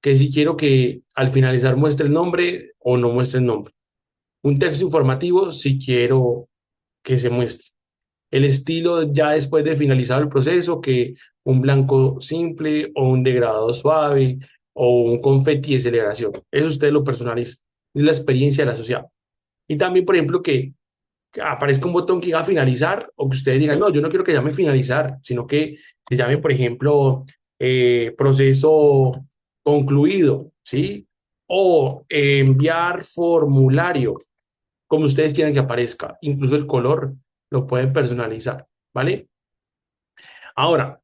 que si quiero que al finalizar muestre el nombre o no muestre el nombre. Un texto informativo si quiero que se muestre. El estilo ya después de finalizado el proceso, que un blanco simple o un degradado suave o un confeti de celebración. Eso usted lo personaliza. Es la experiencia del asociado. Y también, por ejemplo, que aparezca un botón que diga finalizar o que ustedes digan, no, yo no quiero que llame finalizar, sino que se llame, por ejemplo, proceso concluido, ¿sí? O enviar formulario, como ustedes quieran que aparezca. Incluso el color lo pueden personalizar, ¿vale? Ahora,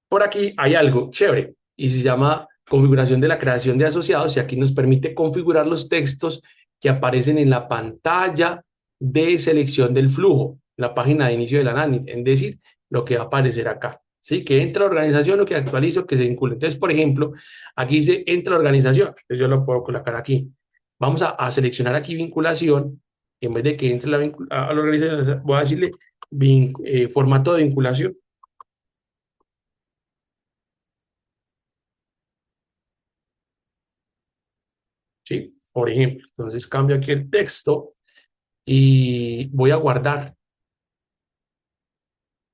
por aquí hay algo chévere y se llama configuración de la creación de asociados y aquí nos permite configurar los textos que aparecen en la pantalla de selección del flujo, la página de inicio de la landing, es decir, lo que va a aparecer acá. ¿Sí? Que entra la organización o que actualizo, que se vincule. Entonces, por ejemplo, aquí dice entra la organización. Entonces yo lo puedo colocar aquí. Vamos a seleccionar aquí vinculación. En vez de que entre a la organización, voy a decirle formato de vinculación. ¿Sí? Por ejemplo, entonces cambio aquí el texto y voy a guardar.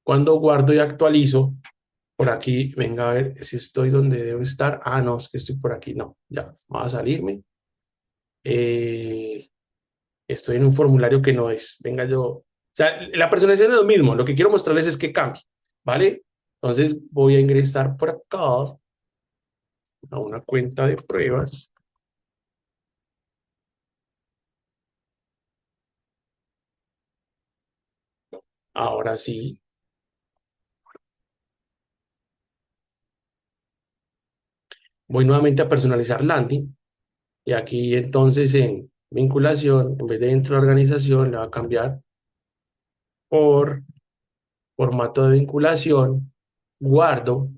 Cuando guardo y actualizo, por aquí, venga a ver si estoy donde debo estar. Ah, no, es que estoy por aquí. No, ya, va a salirme. Eh, Estoy en un formulario que no es. Venga yo. O sea, la personalización es lo mismo. Lo que quiero mostrarles es que cambie, ¿vale? Entonces voy a ingresar por acá a una cuenta de pruebas. Ahora sí, voy nuevamente a personalizar landing. Y aquí entonces en vinculación, en vez de dentro de la organización, le va a cambiar por formato de vinculación, guardo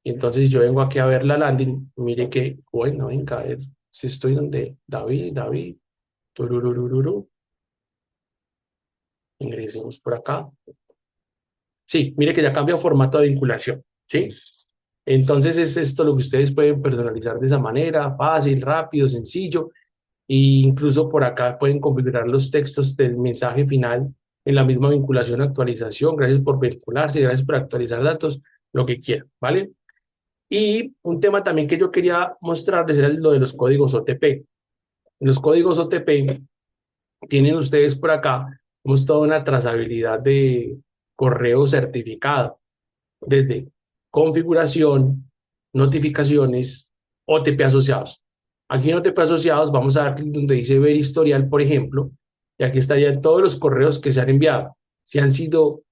Y entonces yo vengo aquí a ver la landing, mire que, bueno, venga, a ver si estoy donde David, turururururu, ingresemos por acá. Sí, mire que ya cambia formato de vinculación, ¿sí? Entonces es esto lo que ustedes pueden personalizar de esa manera, fácil, rápido, sencillo. E incluso por acá pueden configurar los textos del mensaje final en la misma vinculación, actualización. Gracias por vincularse, gracias por actualizar datos, lo que quieran, ¿vale? Y un tema también que yo quería mostrarles era lo de los códigos OTP. Los códigos OTP tienen ustedes por acá, tenemos toda una trazabilidad de correo certificado, desde configuración, notificaciones, OTP asociados. Aquí en OTP asociados vamos a dar clic donde dice ver historial, por ejemplo, y aquí estarían todos los correos que se han enviado, si han sido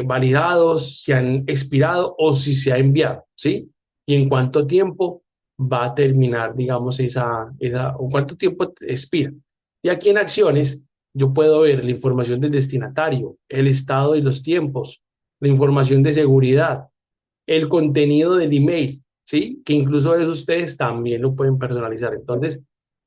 validados, si han expirado o si se ha enviado, ¿sí? Y en cuánto tiempo va a terminar, digamos, o cuánto tiempo expira. Y aquí en acciones, yo puedo ver la información del destinatario, el estado y los tiempos, la información de seguridad, el contenido del email, ¿sí? Que incluso eso ustedes también lo pueden personalizar. Entonces,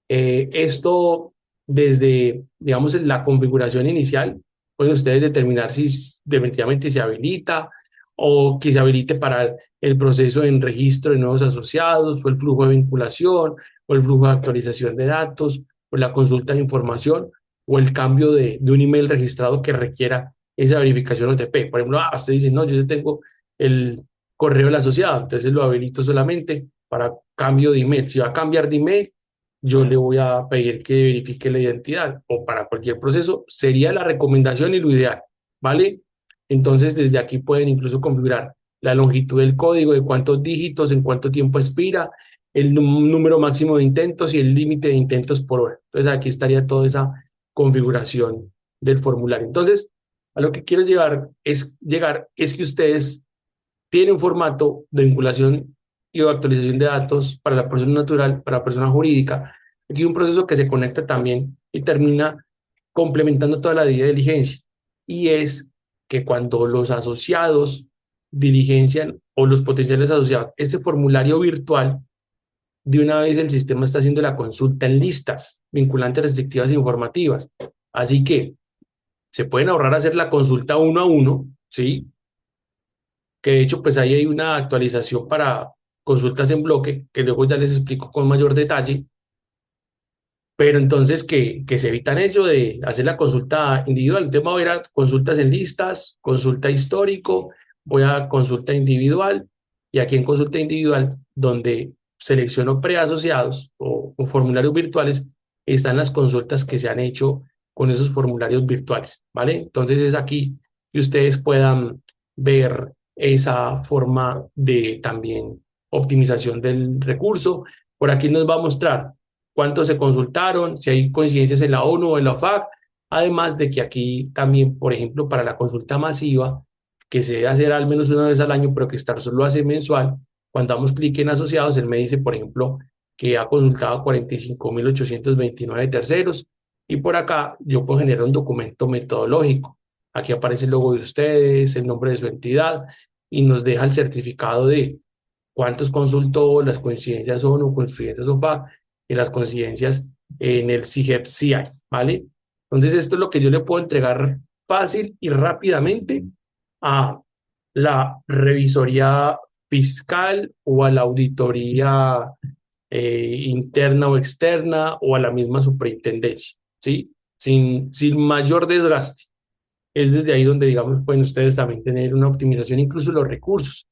esto desde, digamos, la configuración inicial, pueden ustedes determinar si definitivamente se habilita o que se habilite para el proceso en registro de nuevos asociados, o el flujo de vinculación, o el flujo de actualización de datos, o la consulta de información, o el cambio de un email registrado que requiera esa verificación OTP. Por ejemplo, usted dice, no, yo ya tengo el correo del asociado, entonces lo habilito solamente para cambio de email. Si va a cambiar de email, yo le voy a pedir que verifique la identidad o para cualquier proceso, sería la recomendación y lo ideal, ¿vale? Entonces, desde aquí pueden incluso configurar la longitud del código, de cuántos dígitos, en cuánto tiempo expira, el número máximo de intentos y el límite de intentos por hora. Entonces, aquí estaría toda esa configuración del formulario. Entonces, a lo que quiero llegar es que ustedes tienen un formato de vinculación y de actualización de datos para la persona natural, para la persona jurídica. Aquí hay un proceso que se conecta también y termina complementando toda la diligencia. Y es que cuando los asociados diligencian o los potenciales asociados este formulario virtual, de una vez el sistema está haciendo la consulta en listas, vinculantes, restrictivas e informativas. Así que se pueden ahorrar hacer la consulta uno a uno, ¿sí? Que de hecho pues ahí hay una actualización para consultas en bloque, que luego ya les explico con mayor detalle, pero entonces que se evitan eso de hacer la consulta individual. El tema era consultas en listas, consulta histórico, voy a consulta individual, y aquí en consulta individual, donde selecciono preasociados o formularios virtuales, están las consultas que se han hecho con esos formularios virtuales, ¿vale? Entonces es aquí que ustedes puedan ver esa forma de también optimización del recurso. Por aquí nos va a mostrar cuántos se consultaron, si hay coincidencias en la ONU o en la OFAC, además de que aquí también, por ejemplo, para la consulta masiva, que se debe hacer al menos una vez al año, pero que estar solo hace mensual, cuando damos clic en asociados, él me dice, por ejemplo, que ha consultado 45.829 terceros, y por acá yo puedo generar un documento metodológico. Aquí aparece el logo de ustedes, el nombre de su entidad, y nos deja el certificado de cuántos consultó, las coincidencias ONU, coincidencias OFAC, y las coincidencias en el CIGEP-CI, ¿vale? Entonces, esto es lo que yo le puedo entregar fácil y rápidamente a la revisoría fiscal o a la auditoría interna o externa o a la misma superintendencia, ¿sí? Sin mayor desgaste. Es desde ahí donde, digamos, pueden ustedes también tener una optimización, incluso los recursos,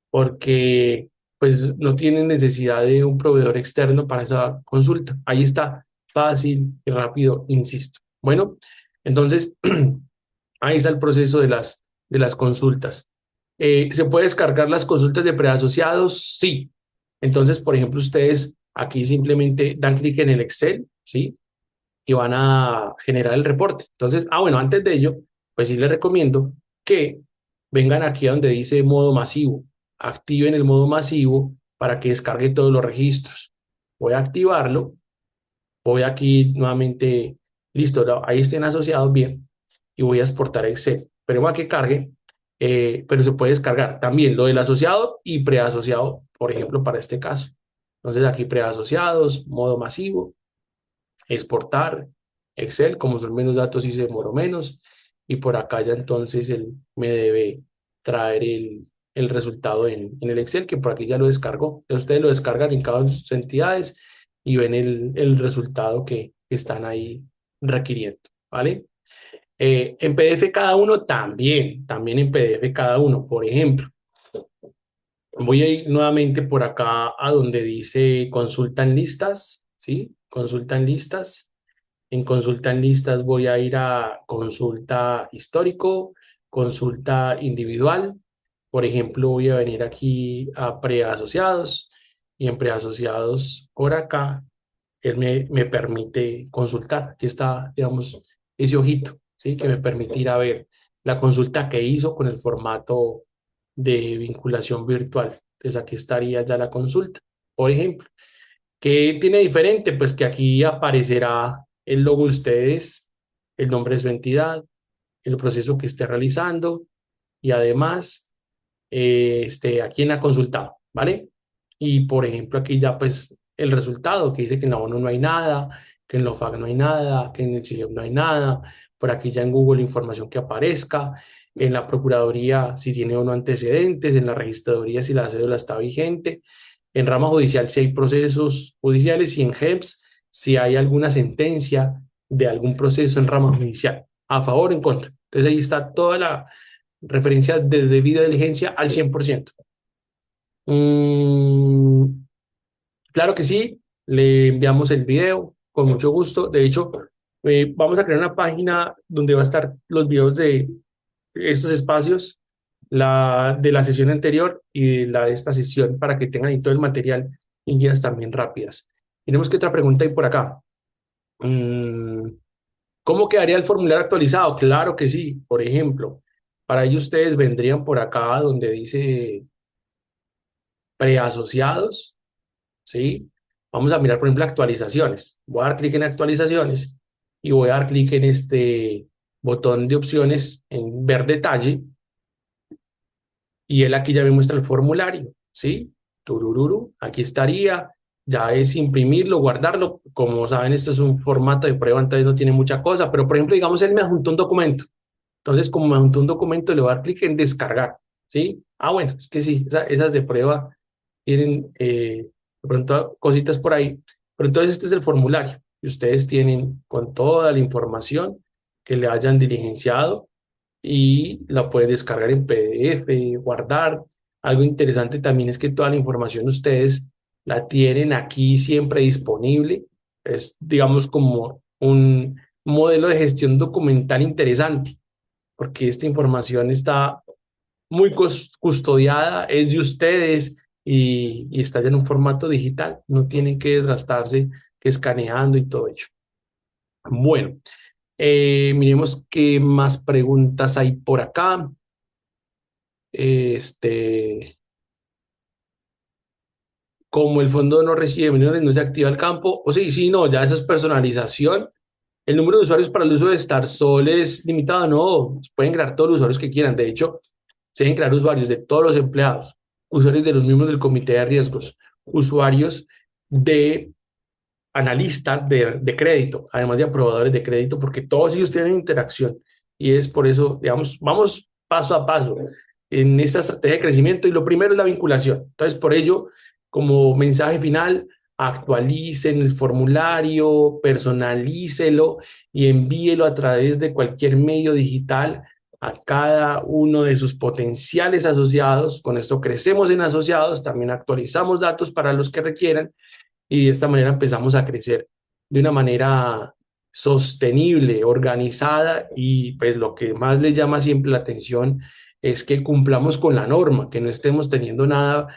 porque pues no tienen necesidad de un proveedor externo para esa consulta. Ahí está, fácil y rápido, insisto. Bueno, entonces ahí está el proceso de las consultas. ¿Se puede descargar las consultas de preasociados? Sí. Entonces, por ejemplo, ustedes aquí simplemente dan clic en el Excel, ¿sí? Y van a generar el reporte. Entonces, bueno, antes de ello, pues sí les recomiendo que vengan aquí a donde dice modo masivo, activen el modo masivo para que descargue todos los registros. Voy a activarlo, voy aquí nuevamente, listo, ahí estén asociados bien, y voy a exportar Excel. Pero a que cargue pero se puede descargar también lo del asociado y preasociado, por ejemplo, para este caso. Entonces aquí preasociados, modo masivo, exportar, Excel, como son menos datos y se demoró menos, y por acá ya entonces él me debe traer el resultado en el Excel, que por aquí ya lo descargó. Entonces ustedes lo descargan en cada una de sus entidades y ven el resultado que están ahí requiriendo, ¿vale? En PDF cada uno también en PDF cada uno. Por ejemplo, voy a ir nuevamente por acá a donde dice consulta en listas, ¿sí? Consulta en listas. En consulta en listas voy a ir a consulta histórico, consulta individual. Por ejemplo, voy a venir aquí a preasociados y en preasociados por acá, él me permite consultar. Aquí está, digamos, ese ojito, ¿sí? Que me permitirá ver la consulta que hizo con el formato de vinculación virtual. Entonces aquí estaría ya la consulta, por ejemplo. ¿Qué tiene diferente? Pues que aquí aparecerá el logo de ustedes, el nombre de su entidad, el proceso que esté realizando y además a quién ha consultado, ¿vale? Y por ejemplo aquí ya pues el resultado que dice que en la ONU no hay nada, que en la OFAC no hay nada, que en el CIEP no hay nada, por aquí ya en Google la información que aparezca, en la Procuraduría si tiene o no antecedentes, en la Registraduría si la cédula está vigente, en rama judicial si hay procesos judiciales y en JEPS si hay alguna sentencia de algún proceso en rama judicial, a favor o en contra. Entonces ahí está toda la referencia de debida diligencia al 100%. Mm, claro que sí, le enviamos el video con mucho gusto. De hecho, vamos a crear una página donde va a estar los videos de estos espacios, la de la sesión anterior y la de esta sesión para que tengan ahí todo el material y guías también rápidas. Tenemos que otra pregunta ahí por acá. Mm, ¿Cómo quedaría el formulario actualizado? Claro que sí. Por ejemplo, para ello ustedes vendrían por acá donde dice preasociados, ¿sí? Vamos a mirar, por ejemplo, actualizaciones. Voy a dar clic en actualizaciones y voy a dar clic en este botón de opciones en ver detalle y él aquí ya me muestra el formulario, ¿sí? Turururu, aquí estaría, ya es imprimirlo, guardarlo. Como saben, esto es un formato de prueba, entonces no tiene mucha cosa, pero por ejemplo, digamos, él me adjuntó un documento. Entonces, como me adjuntó un documento, le voy a dar clic en descargar, ¿sí? Ah, bueno, es que sí, esas de prueba tienen de pronto cositas por ahí, pero entonces este es el formulario que ustedes tienen con toda la información que le hayan diligenciado y la pueden descargar en PDF, guardar. Algo interesante también es que toda la información ustedes la tienen aquí siempre disponible. Es, digamos, como un modelo de gestión documental interesante, porque esta información está muy custodiada, es de ustedes y está ya en un formato digital. No tienen que desgastarse que escaneando y todo ello. Bueno, miremos qué más preguntas hay por acá. Este, como el fondo no recibe millones, no se activa el campo. O sí, sí, no, ya esa es personalización. El número de usuarios para el uso de StarSol es limitado, no, pueden crear todos los usuarios que quieran. De hecho, se deben crear usuarios de todos los empleados, usuarios de los miembros del comité de riesgos, usuarios de analistas de crédito, además de aprobadores de crédito, porque todos ellos tienen interacción y es por eso, digamos, vamos paso a paso en esta estrategia de crecimiento y lo primero es la vinculación. Entonces, por ello, como mensaje final, actualicen el formulario, personalícelo y envíelo a través de cualquier medio digital a cada uno de sus potenciales asociados. Con esto crecemos en asociados, también actualizamos datos para los que requieran y de esta manera empezamos a crecer de una manera sostenible, organizada y pues lo que más les llama siempre la atención es que cumplamos con la norma, que no estemos teniendo nada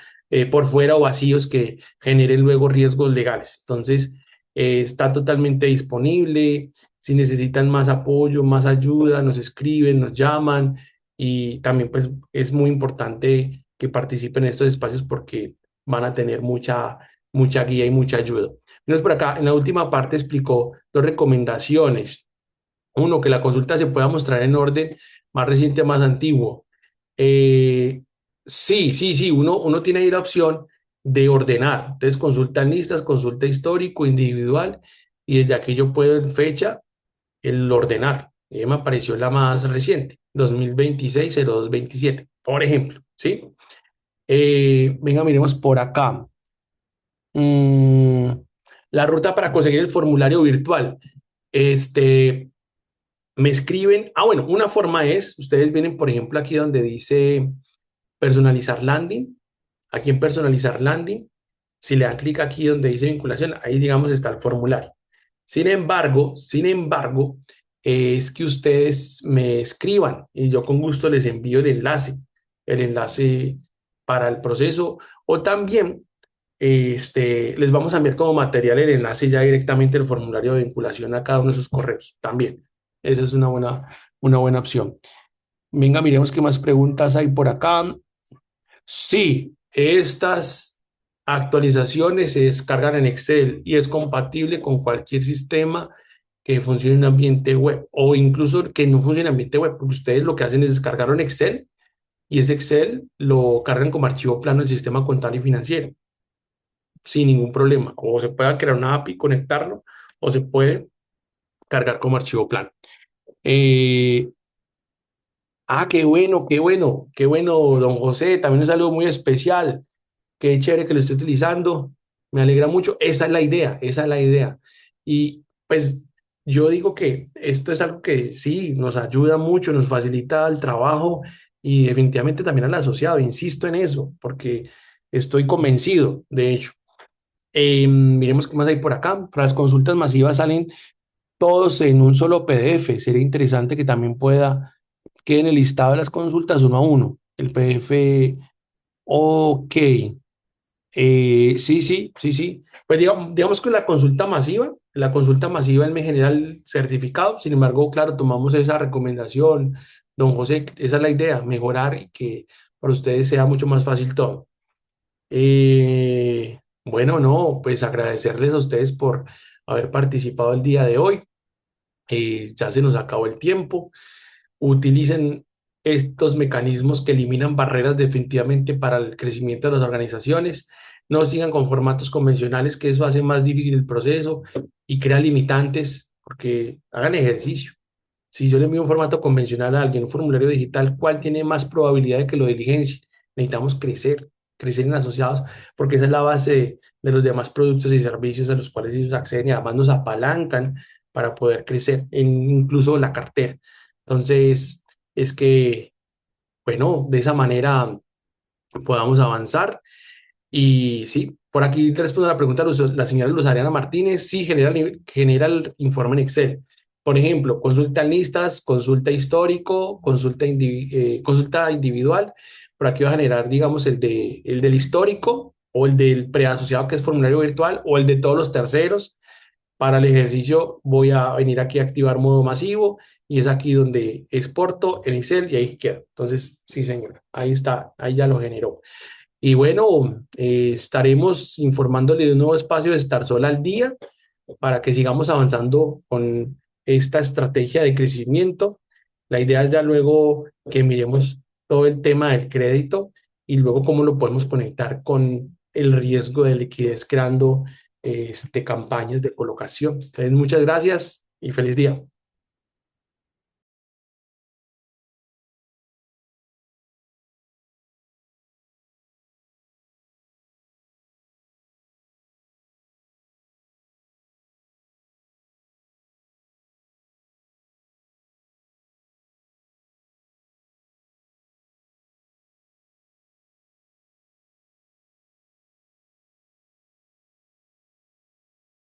por fuera o vacíos que generen luego riesgos legales. Entonces, está totalmente disponible. Si necesitan más apoyo, más ayuda, nos escriben, nos llaman y también pues es muy importante que participen en estos espacios porque van a tener mucha guía y mucha ayuda. Entonces, por acá, en la última parte explicó dos recomendaciones. Uno, que la consulta se pueda mostrar en orden más reciente a más antiguo. Eh, sí, uno tiene ahí la opción de ordenar. Entonces consulta listas, consulta histórico, individual, y desde aquí yo puedo en fecha el ordenar. Y me apareció la más reciente, 2026-02-27, por ejemplo, ¿sí? Venga, miremos por acá. Mm, la ruta para conseguir el formulario virtual. Este, me escriben, bueno, una forma es, ustedes vienen, por ejemplo, aquí donde dice personalizar landing. Aquí en personalizar landing, si le dan clic aquí donde dice vinculación, ahí digamos está el formulario. Sin embargo, es que ustedes me escriban y yo con gusto les envío el enlace para el proceso, o también les vamos a enviar como material el enlace ya directamente el formulario de vinculación a cada uno de sus correos también. Esa es una buena opción. Venga, miremos qué más preguntas hay por acá. Sí, estas actualizaciones se descargan en Excel y es compatible con cualquier sistema que funcione en ambiente web o incluso que no funcione en ambiente web, porque ustedes lo que hacen es descargarlo en Excel y ese Excel lo cargan como archivo plano del sistema contable y financiero sin ningún problema. O se puede crear una API, conectarlo, o se puede cargar como archivo plano. Eh, qué bueno, don José. También un saludo muy especial. Qué chévere que lo esté utilizando. Me alegra mucho. Esa es la idea, esa es la idea. Y pues yo digo que esto es algo que sí nos ayuda mucho, nos facilita el trabajo y definitivamente también al asociado. Insisto en eso, porque estoy convencido, de hecho. Miremos qué más hay por acá. Para las consultas masivas salen todos en un solo PDF. Sería interesante que también pueda quede en el listado de las consultas uno a uno. El PDF, ok. Sí. Pues digamos que la consulta masiva él me genera el certificado. Sin embargo, claro, tomamos esa recomendación, don José. Esa es la idea, mejorar y que para ustedes sea mucho más fácil todo. Bueno, no, pues agradecerles a ustedes por haber participado el día de hoy. Ya se nos acabó el tiempo. Utilicen estos mecanismos que eliminan barreras definitivamente para el crecimiento de las organizaciones. No sigan con formatos convencionales, que eso hace más difícil el proceso y crea limitantes, porque hagan ejercicio. Si yo le envío un formato convencional a alguien, un formulario digital, ¿cuál tiene más probabilidad de que lo diligencie? Necesitamos crecer en asociados, porque esa es la base de los demás productos y servicios a los cuales ellos acceden y además nos apalancan para poder crecer en incluso la cartera. Entonces, es que, bueno, de esa manera podamos avanzar. Y sí, por aquí te respondo a la pregunta de la señora Luz Ariana Martínez. Sí, genera el informe en Excel. Por ejemplo, consulta en listas, consulta histórico, consulta individual. Por aquí va a generar, digamos, el del histórico o el del preasociado, que es formulario virtual, o el de todos los terceros. Para el ejercicio voy a venir aquí a activar modo masivo y es aquí donde exporto en Excel y ahí queda. Entonces, sí, señor, ahí está, ahí ya lo generó. Y bueno, estaremos informándole de un nuevo espacio de Estar Sola al día para que sigamos avanzando con esta estrategia de crecimiento. La idea es ya luego que miremos todo el tema del crédito y luego cómo lo podemos conectar con el riesgo de liquidez creando campañas de colocación. Entonces, muchas gracias y feliz día.